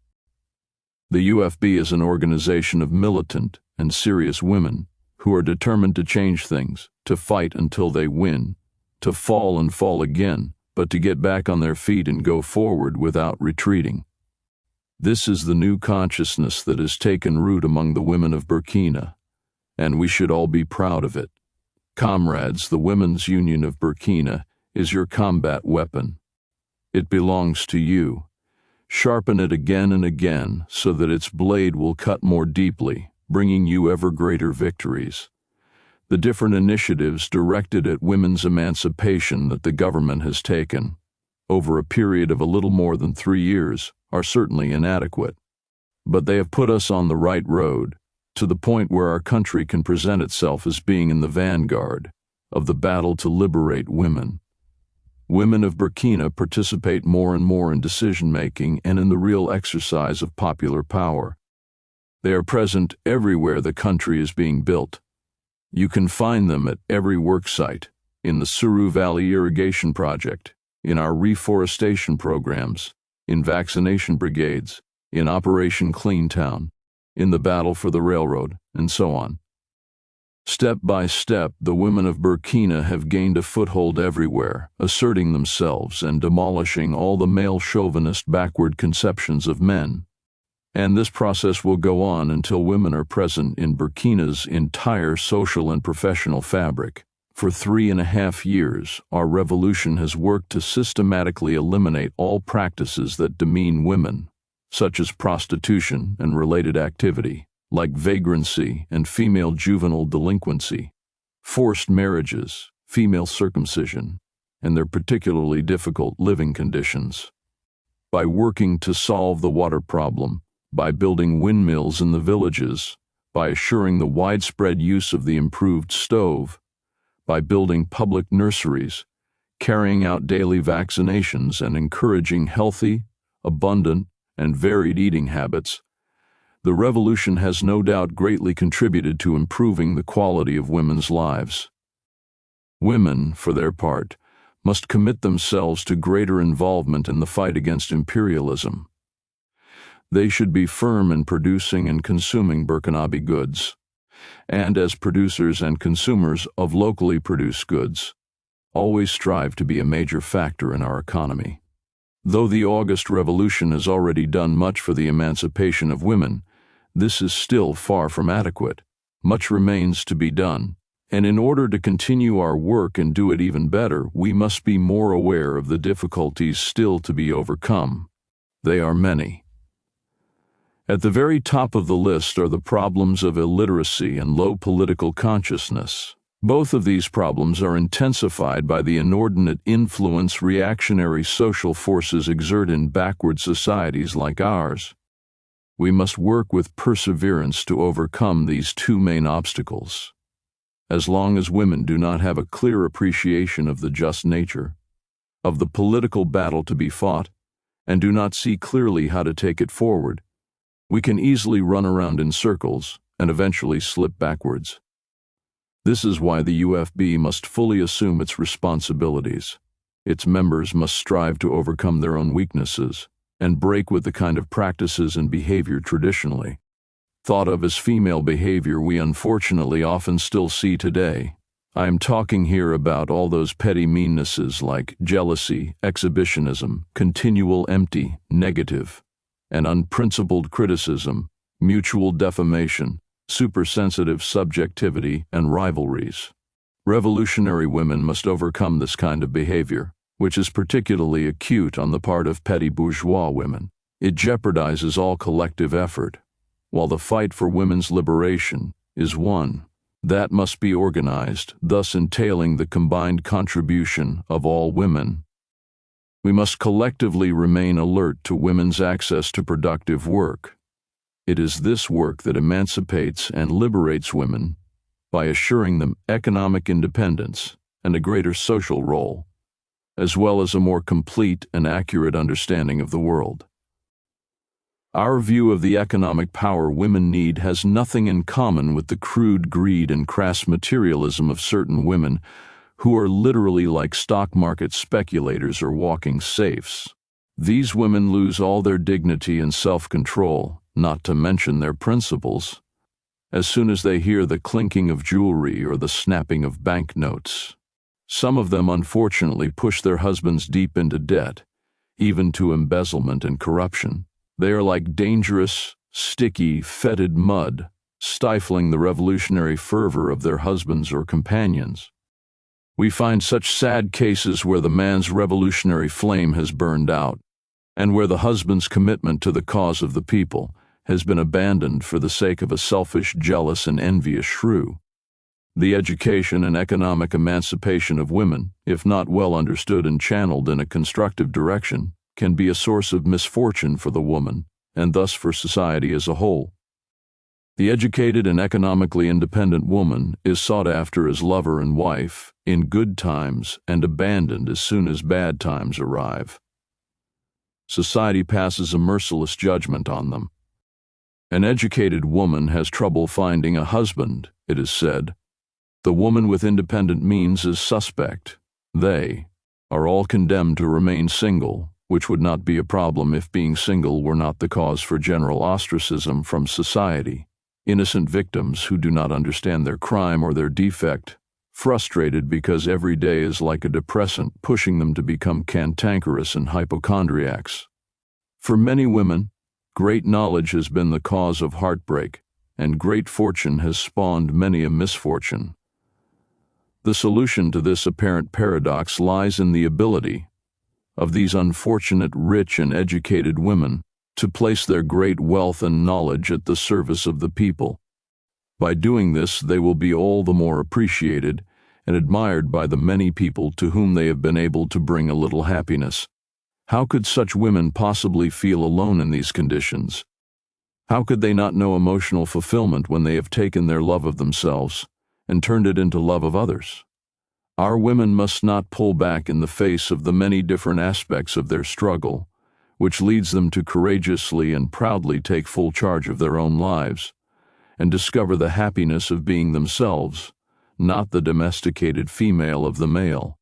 The UFB is an organization of militant and serious women who are determined to change things, to fight until they win, to fall and fall again, but to get back on their feet and go forward without retreating. This is the new consciousness that has taken root among the women of Burkina, and we should all be proud of it. Comrades, the Women's Union of Burkina is your combat weapon. It belongs to you. Sharpen it again and again so that its blade will cut more deeply, bringing you ever greater victories. The different initiatives directed at women's emancipation that the government has taken, over a period of a little more than 3 years, are certainly inadequate. But they have put us on the right road, to the point where our country can present itself as being in the vanguard of the battle to liberate women. Women of Burkina participate more and more in decision-making and in the real exercise of popular power. They are present everywhere the country is being built. You can find them at every work site, in the Suru Valley Irrigation Project, in our reforestation programs, in vaccination brigades, in Operation Clean Town, in the battle for the railroad, and so on. Step by step, the women of Burkina have gained a foothold everywhere, asserting themselves and demolishing all the male chauvinist backward conceptions of men. And this process will go on until women are present in Burkina's entire social and professional fabric. For 3.5 years, our revolution has worked to systematically eliminate all practices that demean women, such as prostitution and related activity, like vagrancy and female juvenile delinquency, forced marriages, female circumcision, and their particularly difficult living conditions. By working to solve the water problem, by building windmills in the villages, by assuring the widespread use of the improved stove, by building public nurseries, carrying out daily vaccinations and encouraging healthy, abundant, and varied eating habits, the revolution has no doubt greatly contributed to improving the quality of women's lives. Women, for their part, must commit themselves to greater involvement in the fight against imperialism. They should be firm in producing and consuming Burkinabe goods, and as producers and consumers of locally produced goods, always strive to be a major factor in our economy. Though the August Revolution has already done much for the emancipation of women, this is still far from adequate. Much remains to be done, and in order to continue our work and do it even better, we must be more aware of the difficulties still to be overcome. They are many. At the very top of the list are the problems of illiteracy and low political consciousness. Both of these problems are intensified by the inordinate influence reactionary social forces exert in backward societies like ours. We must work with perseverance to overcome these two main obstacles. As long as women do not have a clear appreciation of the just nature, of the political battle to be fought, and do not see clearly how to take it forward, we can easily run around in circles and eventually slip backwards. This is why the UFB must fully assume its responsibilities. Its members must strive to overcome their own weaknesses and break with the kind of practices and behavior traditionally thought of as female behavior we unfortunately often still see today. I am talking here about all those petty meannesses like jealousy, exhibitionism, continual empty, negative, and unprincipled criticism, mutual defamation, supersensitive subjectivity, and rivalries. Revolutionary women must overcome this kind of behavior, which is particularly acute on the part of petty bourgeois women. It jeopardizes all collective effort, while the fight for women's liberation is one that must be organized, thus entailing the combined contribution of all women. We must collectively remain alert to women's access to productive work. It is this work that emancipates and liberates women by assuring them economic independence and a greater social role, as well as a more complete and accurate understanding of the world. Our view of the economic power women need has nothing in common with the crude greed and crass materialism of certain women who are literally like stock market speculators or walking safes. These women lose all their dignity and self-control, not to mention their principles, as soon as they hear the clinking of jewelry or the snapping of banknotes. Some of them unfortunately push their husbands deep into debt, even to embezzlement and corruption. They are like dangerous, sticky, fetid mud, stifling the revolutionary fervor of their husbands or companions. We find such sad cases where the man's revolutionary flame has burned out, and where the husband's commitment to the cause of the people has been abandoned for the sake of a selfish, jealous, and envious shrew. The education and economic emancipation of women, if not well understood and channeled in a constructive direction, can be a source of misfortune for the woman, and thus for society as a whole. The educated and economically independent woman is sought after as lover and wife in good times and abandoned as soon as bad times arrive. Society passes a merciless judgment on them. An educated woman has trouble finding a husband, it is said. The woman with independent means is suspect. They are all condemned to remain single, which would not be a problem if being single were not the cause for general ostracism from society. Innocent victims who do not understand their crime or their defect, frustrated because every day is like a depressant pushing them to become cantankerous and hypochondriacs. For many women, great knowledge has been the cause of heartbreak, and great fortune has spawned many a misfortune. The solution to this apparent paradox lies in the ability of these unfortunate, rich, and educated women to place their great wealth and knowledge at the service of the people. By doing this, they will be all the more appreciated and admired by the many people to whom they have been able to bring a little happiness. How could such women possibly feel alone in these conditions? How could they not know emotional fulfillment when they have taken their love of themselves and turned it into love of others? Our women must not pull back in the face of the many different aspects of their struggle, which leads them to courageously and proudly take full charge of their own lives and discover the happiness of being themselves, not the domesticated female of the male.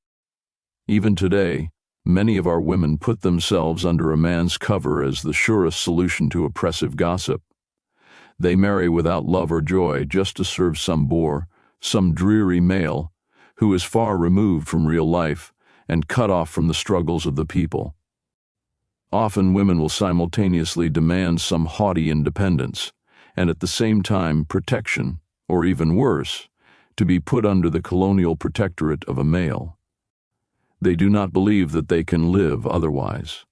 Even today, many of our women put themselves under a man's cover as the surest solution to oppressive gossip. They marry without love or joy just to serve some bore, some dreary male, who is far removed from real life and cut off from the struggles of the people. Often women will simultaneously demand some haughty independence, and at the same time protection, or even worse, to be put under the colonial protectorate of a male. They do not believe that they can live otherwise.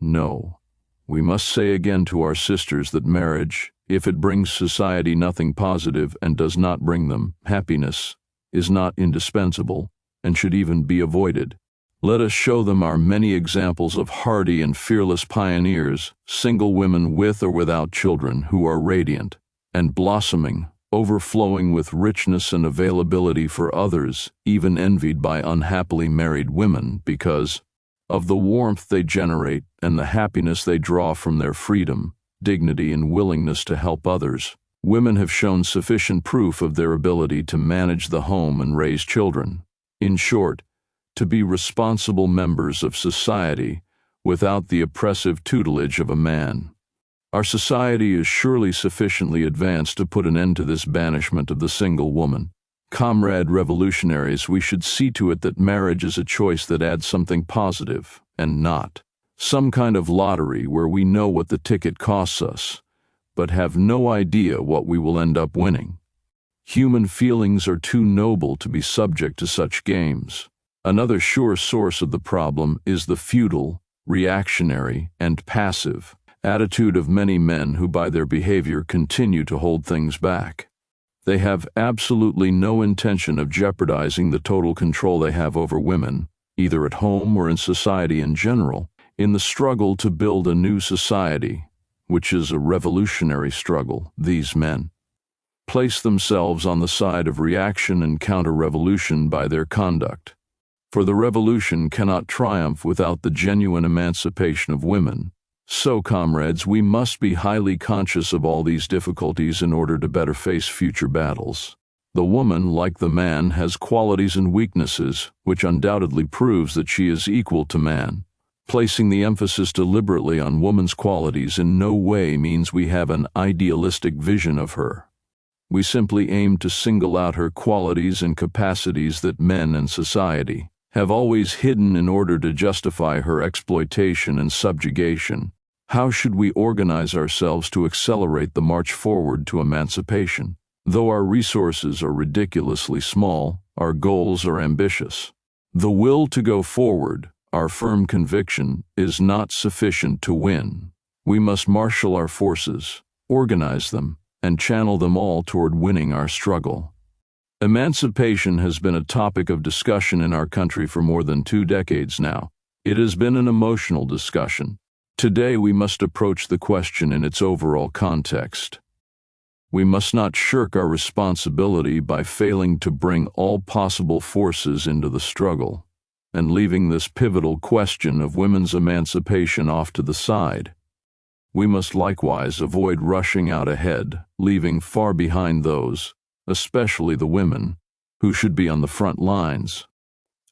No, we must say again to our sisters that marriage, if it brings society nothing positive and does not bring them happiness, is not indispensable and should even be avoided. Let us show them our many examples of hardy and fearless pioneers, single women with or without children who are radiant and blossoming, overflowing with richness and availability for others, even envied by unhappily married women because of the warmth they generate and the happiness they draw from their freedom, dignity, and willingness to help others. Women have shown sufficient proof of their ability to manage the home and raise children. In short, to be responsible members of society without the oppressive tutelage of a man. Our society is surely sufficiently advanced to put an end to this banishment of the single woman. Comrade revolutionaries, we should see to it that marriage is a choice that adds something positive, and not some kind of lottery where we know what the ticket costs us, but have no idea what we will end up winning. Human feelings are too noble to be subject to such games. Another sure source of the problem is the feudal, reactionary, and passive attitude of many men who by their behavior continue to hold things back. They have absolutely no intention of jeopardizing the total control they have over women, either at home or in society in general, in the struggle to build a new society, which is a revolutionary struggle. These men place themselves on the side of reaction and counter-revolution by their conduct. For the revolution cannot triumph without the genuine emancipation of women. So, comrades, we must be highly conscious of all these difficulties in order to better face future battles. The woman, like the man, has qualities and weaknesses, which undoubtedly proves that she is equal to man. Placing the emphasis deliberately on woman's qualities in no way means we have an idealistic vision of her. We simply aim to single out her qualities and capacities that men and society have always hidden in order to justify her exploitation and subjugation. How should we organize ourselves to accelerate the march forward to emancipation? Though our resources are ridiculously small, our goals are ambitious. The will to go forward, our firm conviction, is not sufficient to win. We must marshal our forces, organize them, and channel them all toward winning our struggle. Emancipation has been a topic of discussion in our country for more than 2 decades now. It has been an emotional discussion. Today we must approach the question in its overall context. We must not shirk our responsibility by failing to bring all possible forces into the struggle, and leaving this pivotal question of women's emancipation off to the side. We must likewise avoid rushing out ahead, leaving far behind those, especially the women, who should be on the front lines.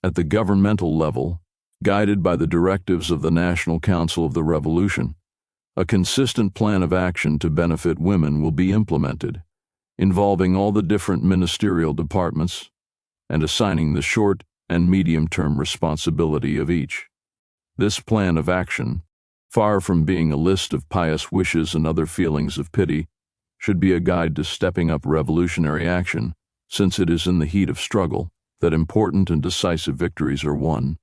At the governmental level, guided by the directives of the National Council of the Revolution, a consistent plan of action to benefit women will be implemented, involving all the different ministerial departments and assigning the short and medium-term responsibility of each. This plan of action, far from being a list of pious wishes and other feelings of pity, should be a guide to stepping up revolutionary action, since it is in the heat of struggle that important and decisive victories are won.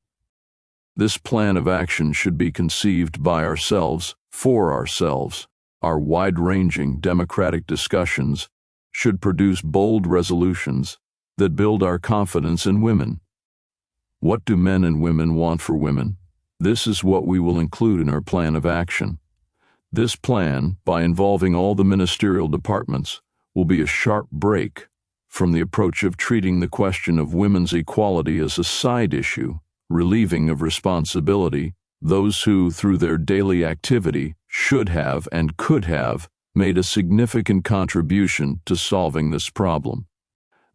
This plan of action should be conceived by ourselves, for ourselves. Our wide-ranging democratic discussions should produce bold resolutions that build our confidence in women. What do men and women want for women? This is what we will include in our plan of action. This plan, by involving all the ministerial departments, will be a sharp break from the approach of treating the question of women's equality as a side issue, relieving of responsibility those who, through their daily activity, should have and could have made a significant contribution to solving this problem.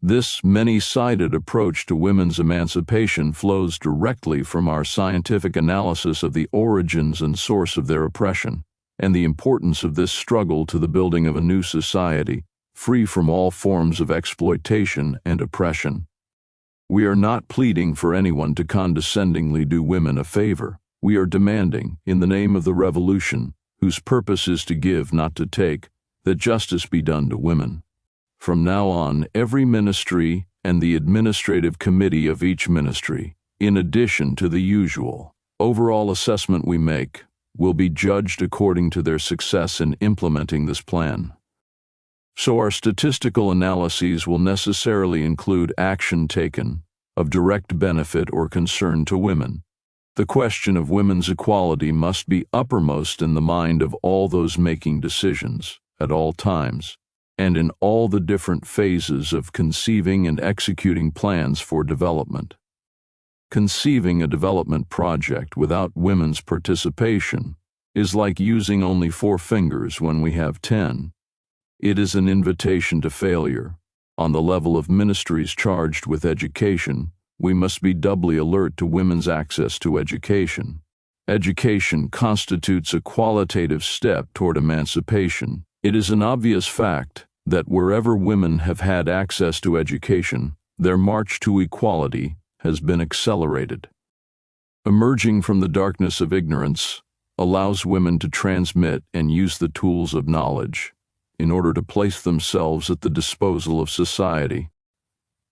This many-sided approach to women's emancipation flows directly from our scientific analysis of the origins and source of their oppression, and the importance of this struggle to the building of a new society, free from all forms of exploitation and oppression. We are not pleading for anyone to condescendingly do women a favor. We are demanding, in the name of the revolution, whose purpose is to give, not to take, that justice be done to women. From now on, every ministry and the administrative committee of each ministry, in addition to the usual overall assessment we make, will be judged according to their success in implementing this plan. So our statistical analyses will necessarily include action taken of direct benefit or concern to women. The question of women's equality must be uppermost in the mind of all those making decisions, at all times, and in all the different phases of conceiving and executing plans for development. Conceiving a development project without women's participation is like using only 4 fingers when we have 10. It is an invitation to failure. On the level of ministries charged with education, we must be doubly alert to women's access to education. Education constitutes a qualitative step toward emancipation. It is an obvious fact that wherever women have had access to education, their march to equality has been accelerated. Emerging from the darkness of ignorance allows women to transmit and use the tools of knowledge in order to place themselves at the disposal of society.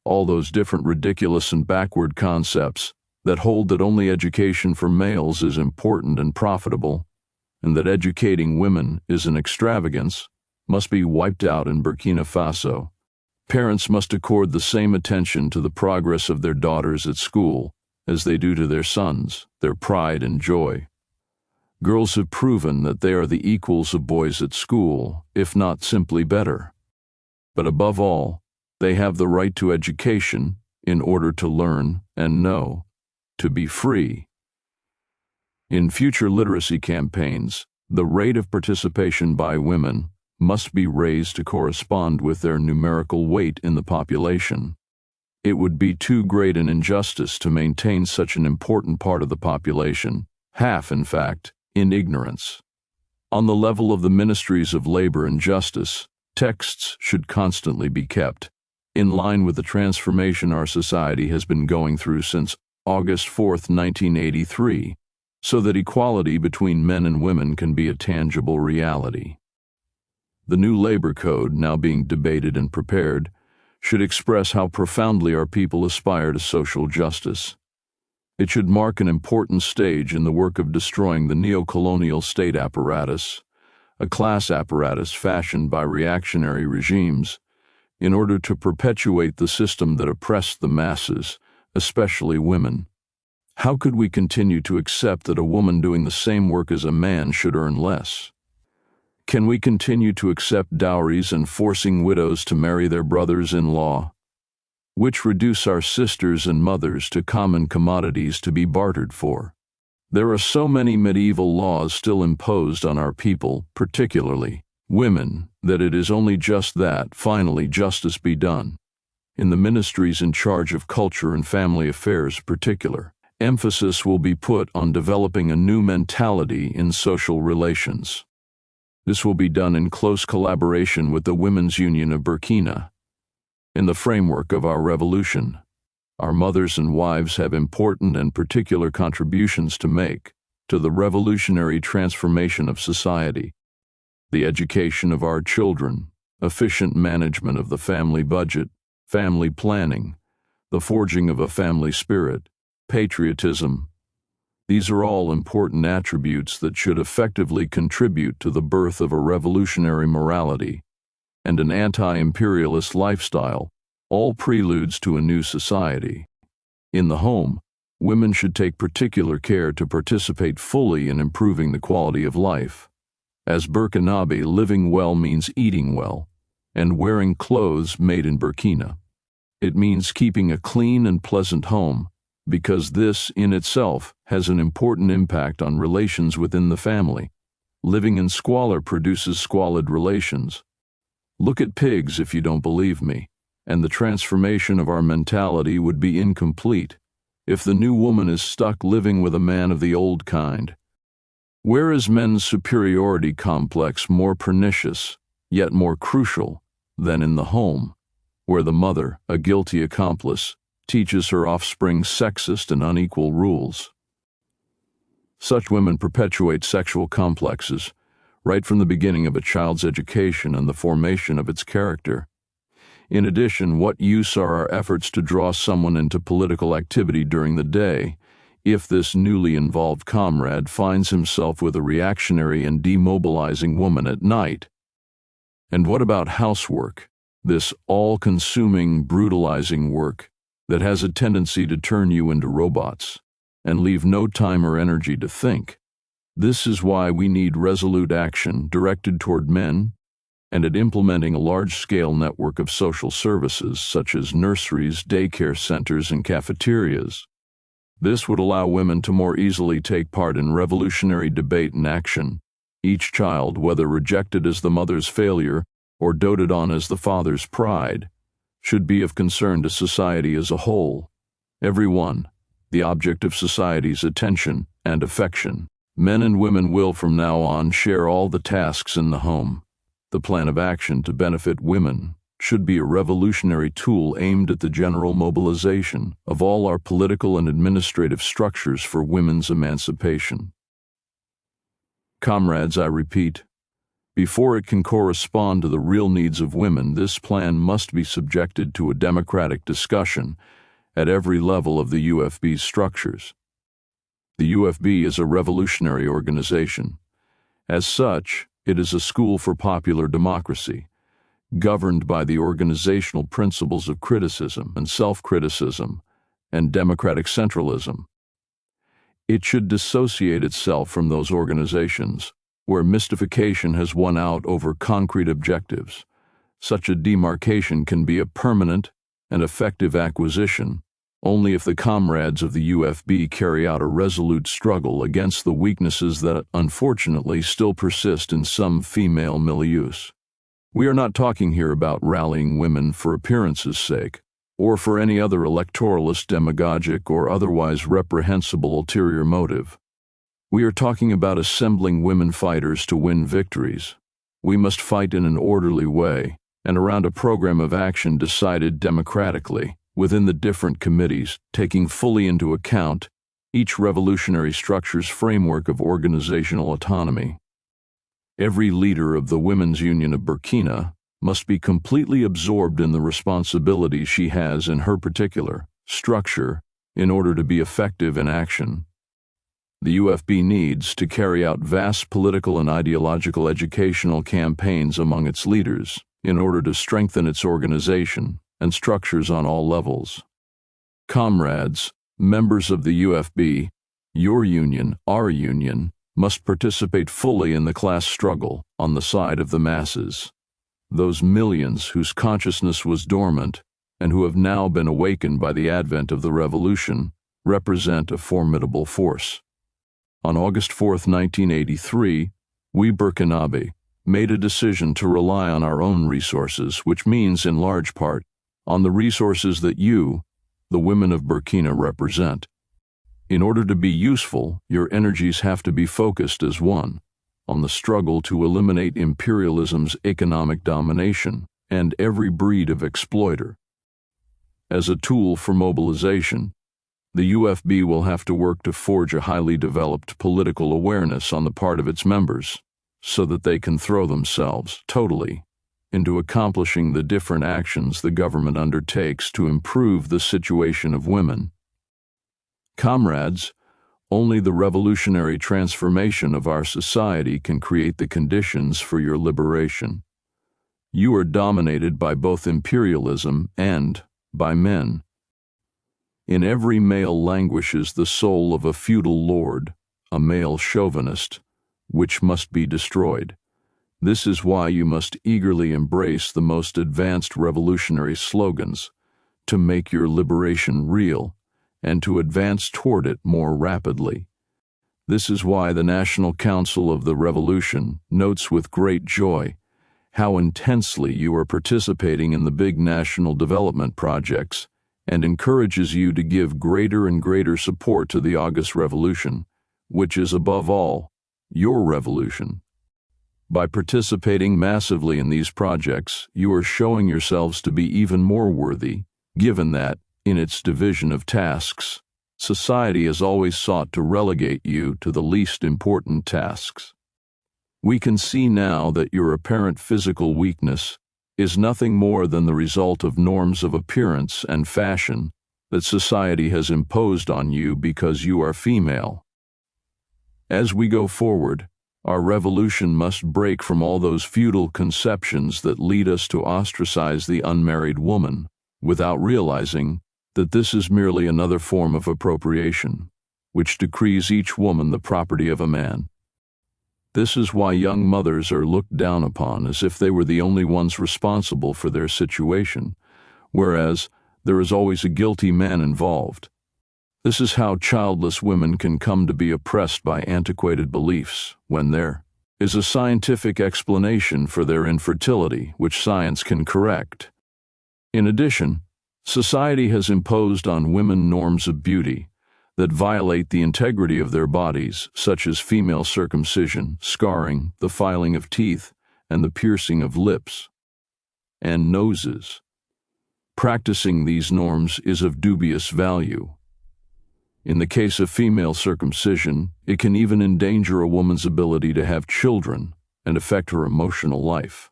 All those different ridiculous and backward concepts that hold that only education for males is important and profitable, and that educating women is an extravagance, must be wiped out in Burkina Faso. Parents must accord the same attention to the progress of their daughters at school as they do to their sons, their pride and joy. Girls have proven that they are the equals of boys at school, if not simply better. But above all, they have the right to education in order to learn and know, to be free. In future literacy campaigns, the rate of participation by women must be raised to correspond with their numerical weight in the population. It would be too great an injustice to maintain such an important part of the population, half, in fact, in ignorance. On the level of the ministries of labor and justice, texts should constantly be kept, in line with the transformation our society has been going through since August 4, 1983, so that equality between men and women can be a tangible reality. The new labor code, now being debated and prepared, should express how profoundly our people aspire to social justice. It should mark an important stage in the work of destroying the neo-colonial state apparatus, a class apparatus fashioned by reactionary regimes, in order to perpetuate the system that oppressed the masses, especially women. How could we continue to accept that a woman doing the same work as a man should earn less? Can we continue to accept dowries and forcing widows to marry their brothers-in-law, which reduce our sisters and mothers to common commodities to be bartered for? There are so many medieval laws still imposed on our people, particularly women, that it is only just that, finally, justice be done. In the ministries in charge of culture and family affairs particular, emphasis will be put on developing a new mentality in social relations. This will be done in close collaboration with the Women's Union of Burkina. In the framework of our revolution, our mothers and wives have important and particular contributions to make to the revolutionary transformation of society. The education of our children, efficient management of the family budget, family planning, the forging of a family spirit, patriotism. These are all important attributes that should effectively contribute to the birth of a revolutionary morality and an anti-imperialist lifestyle, all preludes to a new society. In the home, women should take particular care to participate fully in improving the quality of life. As Burkinabe, living well means eating well, and wearing clothes made in Burkina. It means keeping a clean and pleasant home, because this in itself has an important impact on relations within the family. Living in squalor produces squalid relations. Look at pigs if you don't believe me, and the transformation of our mentality would be incomplete if the new woman is stuck living with a man of the old kind. Where is men's superiority complex more pernicious, yet more crucial, than in the home, where the mother, a guilty accomplice, teaches her offspring sexist and unequal rules? Such women perpetuate sexual complexes right from the beginning of a child's education and the formation of its character. In addition, what use are our efforts to draw someone into political activity during the day if this newly involved comrade finds himself with a reactionary and demobilizing woman at night? And what about housework, this all-consuming, brutalizing work that has a tendency to turn you into robots and leave no time or energy to think? This is why we need resolute action directed toward men and at implementing a large-scale network of social services such as nurseries, daycare centers, and cafeterias. This would allow women to more easily take part in revolutionary debate and action. Each child, whether rejected as the mother's failure or doted on as the father's pride, should be of concern to society as a whole. Everyone, the object of society's attention and affection. Men and women will from now on share all the tasks in the home. The plan of action to benefit women should be a revolutionary tool aimed at the general mobilization of all our political and administrative structures for women's emancipation. Comrades, I repeat, Before it can correspond to the real needs of women, this plan must be subjected to a democratic discussion at every level of the UFB's structures. The UFB is a revolutionary organization. As such, it is a school for popular democracy, governed by the organizational principles of criticism and self-criticism and democratic centralism. It should dissociate itself from those organizations where mystification has won out over concrete objectives. Such a demarcation can be a permanent and effective acquisition only if the comrades of the UFB carry out a resolute struggle against the weaknesses that unfortunately still persist in some female milieus. We are not talking here about rallying women for appearance's sake, or for any other electoralist, demagogic, or otherwise reprehensible ulterior motive. We are talking about assembling women fighters to win victories. We must fight in an orderly way, and around a program of action decided democratically, within the different committees, taking fully into account each revolutionary structure's framework of organizational autonomy. Every leader of the Women's Union of Burkina must be completely absorbed in the responsibilities she has in her particular structure in order to be effective in action. The UFB needs to carry out vast political and ideological educational campaigns among its leaders in order to strengthen its organization and structures on all levels. Comrades, members of the UFB, your union, our union, must participate fully in the class struggle on the side of the masses. Those millions whose consciousness was dormant and who have now been awakened by the advent of the revolution represent a formidable force. On August 4, 1983, we Burkinabe made a decision to rely on our own resources, which means, in large part, on the resources that you, the women of Burkina, represent. In order to be useful, your energies have to be focused as one, on the struggle to eliminate imperialism's economic domination and every breed of exploiter. As a tool for mobilization, the UFB will have to work to forge a highly developed political awareness on the part of its members, so that they can throw themselves totally into accomplishing the different actions the government undertakes to improve the situation of women. Comrades, only the revolutionary transformation of our society can create the conditions for your liberation. You are dominated by both imperialism and by men. In every male languishes the soul of a feudal lord, a male chauvinist, which must be destroyed. This is why you must eagerly embrace the most advanced revolutionary slogans to make your liberation real and to advance toward it more rapidly. This is why the National Council of the Revolution notes with great joy how intensely you are participating in the big national development projects and encourages you to give greater and greater support to the August Revolution, which is above all your revolution. By participating massively in these projects, you are showing yourselves to be even more worthy, given that, in its division of tasks, society has always sought to relegate you to the least important tasks. We can see now that your apparent physical weakness is nothing more than the result of norms of appearance and fashion that society has imposed on you because you are female. As we go forward, our revolution must break from all those feudal conceptions that lead us to ostracize the unmarried woman, without realizing that this is merely another form of appropriation, which decrees each woman the property of a man. This is why young mothers are looked down upon as if they were the only ones responsible for their situation, whereas there is always a guilty man involved. This is how childless women can come to be oppressed by antiquated beliefs, when there is a scientific explanation for their infertility, which science can correct. In addition, society has imposed on women norms of beauty that violate the integrity of their bodies, such as female circumcision, scarring, the filing of teeth, and the piercing of lips and noses. Practicing these norms is of dubious value. In the case of female circumcision, it can even endanger a woman's ability to have children, and affect her emotional life.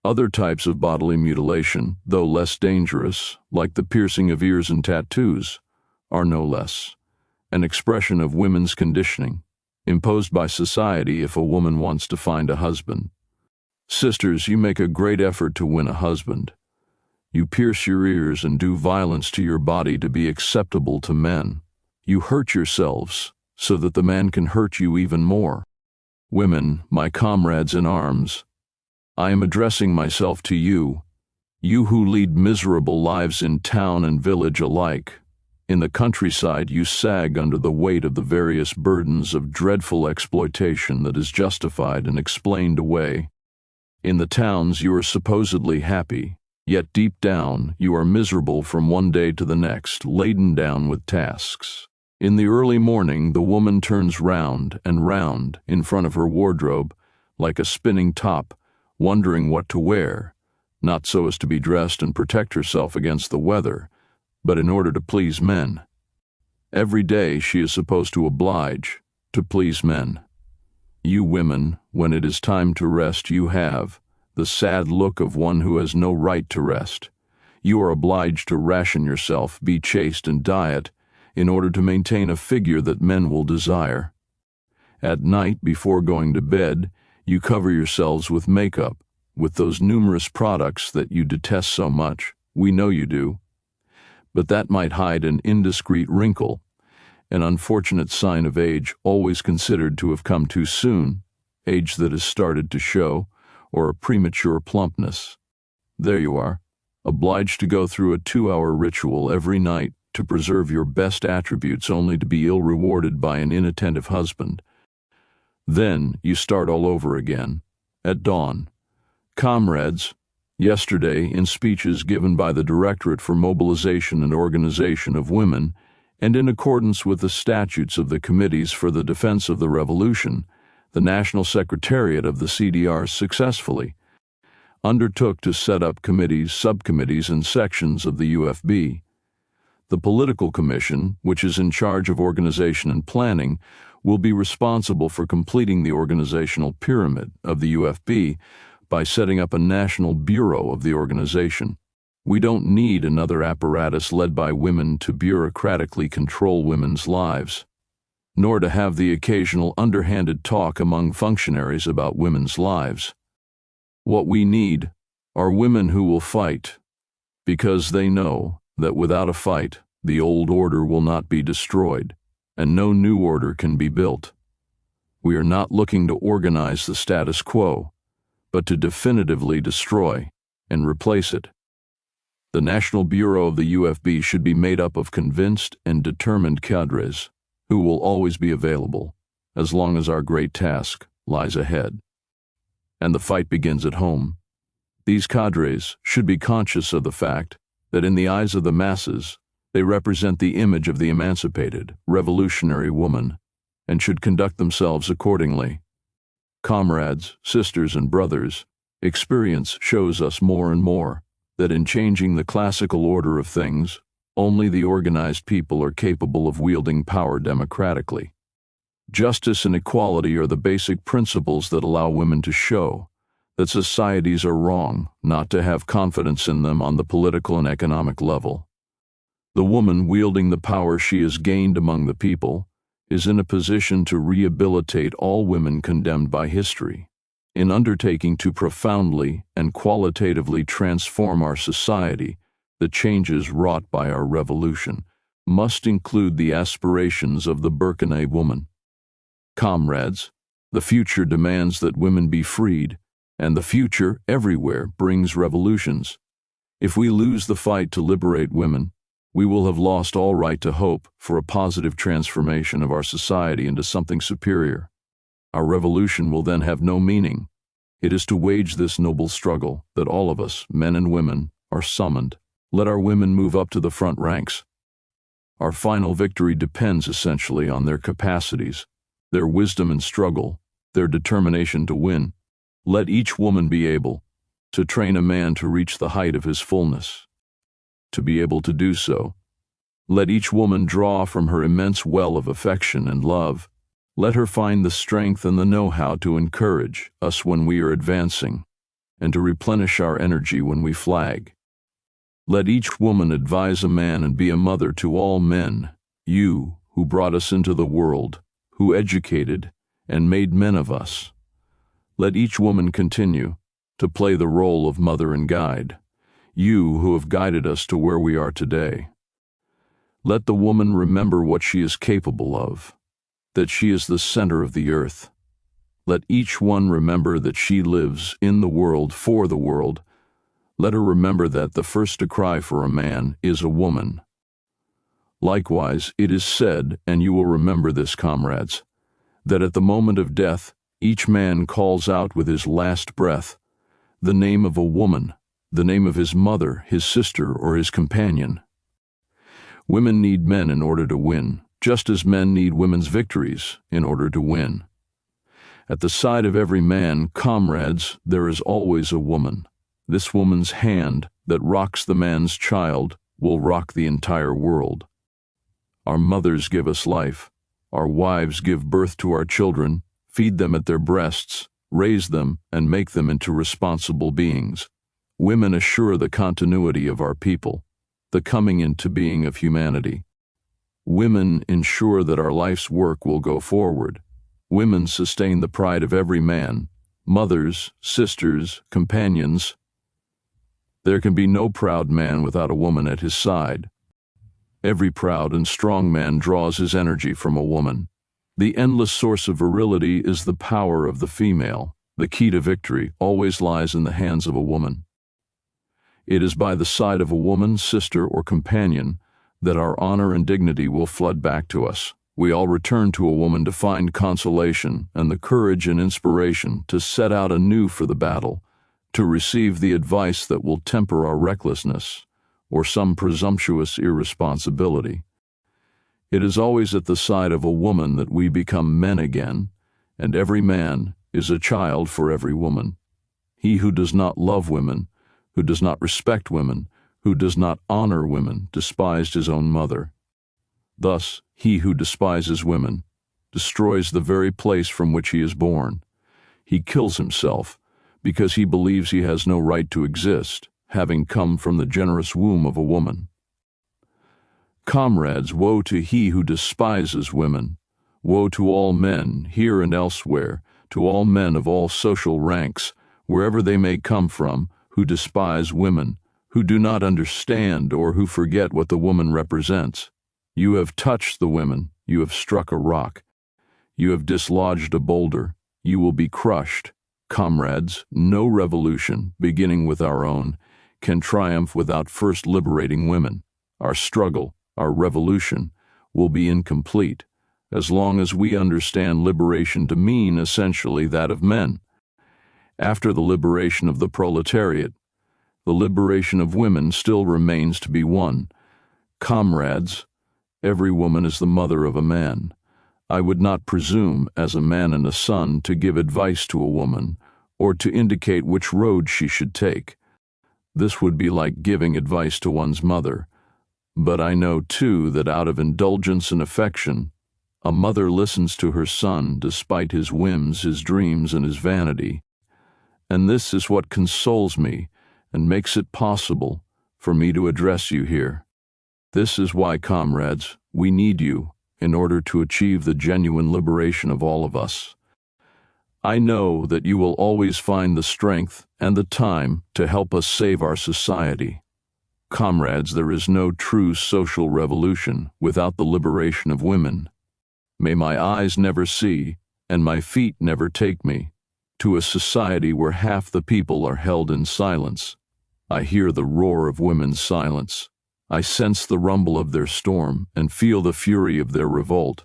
Other types of bodily mutilation, though less dangerous, like the piercing of ears and tattoos, are no less an expression of women's conditioning, imposed by society if a woman wants to find a husband. Sisters, you make a great effort to win a husband. You pierce your ears and do violence to your body to be acceptable to men. You hurt yourselves so that the man can hurt you even more. Women, my comrades in arms, I am addressing myself to you, you who lead miserable lives in town and village alike. In the countryside, you sag under the weight of the various burdens of dreadful exploitation that is justified and explained away. In the towns, you are supposedly happy, yet deep down, you are miserable from one day to the next, laden down with tasks. In the early morning, the woman turns round and round in front of her wardrobe, like a spinning top, wondering what to wear, not so as to be dressed and protect herself against the weather, but in order to please men. Every day she is supposed to oblige, to please men. You women, when it is time to rest, you have the sad look of one who has no right to rest. You are obliged to ration yourself, be chaste and diet, in order to maintain a figure that men will desire. At night, before going to bed, you cover yourselves with makeup, with those numerous products that you detest so much. We know you do. But that might hide an indiscreet wrinkle, an unfortunate sign of age always considered to have come too soon, age that has started to show, or a premature plumpness. There you are, obliged to go through a 2-hour ritual every night to preserve your best attributes only to be ill-rewarded by an inattentive husband. Then you start all over again, at dawn. Comrades, yesterday, in speeches given by the Directorate for Mobilization and Organization of Women, and in accordance with the statutes of the Committees for the Defense of the Revolution, the National Secretariat of the CDR successfully undertook to set up committees, subcommittees, and sections of the UFB. The Political Commission, which is in charge of organization and planning, will be responsible for completing the organizational pyramid of the UFB by setting up a national bureau of the organization. We don't need another apparatus led by women to bureaucratically control women's lives, nor to have the occasional underhanded talk among functionaries about women's lives. What we need are women who will fight, because they know that without a fight, the old order will not be destroyed, and no new order can be built. We are not looking to organize the status quo, but to definitively destroy and replace it. The National Bureau of the UFB should be made up of convinced and determined cadres who will always be available as long as our great task lies ahead. And the fight begins at home. These cadres should be conscious of the fact that in the eyes of the masses, they represent the image of the emancipated, revolutionary woman, and should conduct themselves accordingly. Comrades, sisters, and brothers, experience shows us more and more that in changing the classical order of things, only the organized people are capable of wielding power democratically. Justice and equality are the basic principles that allow women to show that societies are wrong not to have confidence in them on the political and economic level. The woman wielding the power she has gained among the people is in a position to rehabilitate all women condemned by history. In undertaking to profoundly and qualitatively transform our society, the changes wrought by our revolution must include the aspirations of the Burkina woman. Comrades, the future demands that women be freed, and the future everywhere brings revolutions. If we lose the fight to liberate women, we will have lost all right to hope for a positive transformation of our society into something superior. Our revolution will then have no meaning. It is to wage this noble struggle that all of us, men and women, are summoned. Let our women move up to the front ranks. Our final victory depends essentially on their capacities, their wisdom in struggle, their determination to win. Let each woman be able to train a man to reach the height of his fullness. To be able to do so, let each woman draw from her immense well of affection and love Let her find the strength and the know-how to encourage us when we are advancing, and to replenish our energy when we flag. Let each woman advise a man and be a mother to all men, you who brought us into the world, who educated and made men of us. Let each woman continue to play the role of mother and guide, you who have guided us to where we are today. Let the woman remember what she is capable of, that she is the center of the earth. Let each one remember that she lives in the world for the world. Let her remember that the first to cry for a man is a woman. Likewise, it is said, and you will remember this, comrades, that at the moment of death, each man calls out with his last breath the name of a woman, the name of his mother, his sister, or his companion. Women need men in order to win, just as men need women's victories in order to win. At the side of every man, comrades, there is always a woman. This woman's hand that rocks the man's child will rock the entire world. Our mothers give us life. Our wives give birth to our children, feed them at their breasts, raise them, and make them into responsible beings. Women assure the continuity of our people, the coming into being of humanity. Women ensure that our life's work will go forward. Women sustain the pride of every man, mothers, sisters, companions. There can be no proud man without a woman at his side. Every proud and strong man draws his energy from a woman. The endless source of virility is the power of the female. The key to victory always lies in the hands of a woman. It is by the side of a woman, sister, or companion that our honor and dignity will flood back to us. We all return to a woman to find consolation and the courage and inspiration to set out anew for the battle, to receive the advice that will temper our recklessness or some presumptuous irresponsibility. It is always at the side of a woman that we become men again, and every man is a child for every woman. He who does not love women, who does not respect women, who does not honor women, despised his own mother. Thus, he who despises women destroys the very place from which he is born. He kills himself because he believes he has no right to exist, having come from the generous womb of a woman. Comrades, woe to he who despises women. Woe to all men, here and elsewhere, to all men of all social ranks, wherever they may come from, who despise women, who do not understand or who forget what the woman represents. You have touched the women, you have struck a rock, you have dislodged a boulder, you will be crushed. Comrades, no revolution, beginning with our own, can triumph without first liberating women. Our struggle, our revolution, will be incomplete as long as we understand liberation to mean essentially that of men. After the liberation of the proletariat, the liberation of women still remains to be won. Comrades, every woman is the mother of a man. I would not presume, as a man and a son, to give advice to a woman, or to indicate which road she should take. This would be like giving advice to one's mother. But I know, too, that out of indulgence and affection, a mother listens to her son despite his whims, his dreams, and his vanity. And this is what consoles me and makes it possible for me to address you here. This is why, comrades, we need you in order to achieve the genuine liberation of all of us. I know that you will always find the strength and the time to help us save our society. Comrades, there is no true social revolution without the liberation of women. May my eyes never see and my feet never take me to a society where half the people are held in silence. I hear the roar of women's silence. I sense the rumble of their storm and feel the fury of their revolt.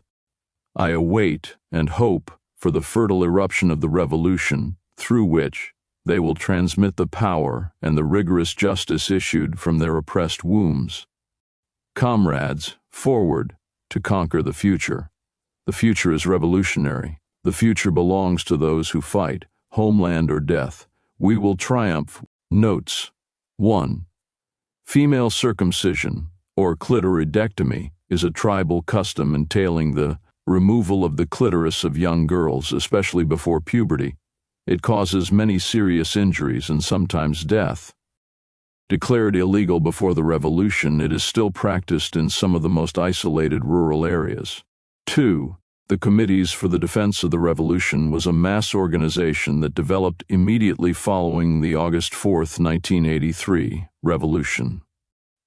I await and hope for the fertile eruption of the revolution through which they will transmit the power and the rigorous justice issued from their oppressed wombs. Comrades, forward to conquer the future. The future is revolutionary. The future belongs to those who fight, homeland or death. We will triumph. Notes. 1. Female circumcision, or clitoridectomy, is a tribal custom entailing the removal of the clitoris of young girls, especially before puberty. It causes many serious injuries and sometimes death. Declared illegal before the revolution, it is still practiced in some of the most isolated rural areas. 2. The Committees for the Defense of the Revolution was a mass organization that developed immediately following the August 4, 1983, revolution.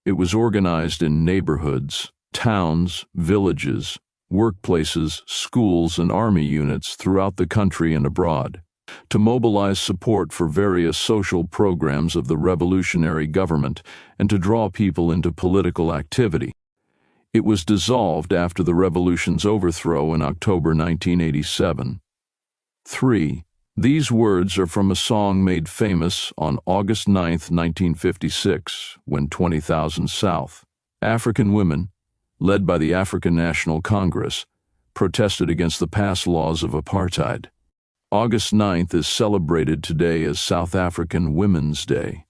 It was organized in neighborhoods, towns, villages, workplaces, schools, and army units throughout the country and abroad, to mobilize support for various social programs of the revolutionary government and to draw people into political activity. It was dissolved after the revolution's overthrow in October 1987. 3. These words are from a song made famous on August 9, 1956, when 20,000 South African women, led by the African National Congress, protested against the past laws of apartheid. August 9th is celebrated today as South African Women's Day.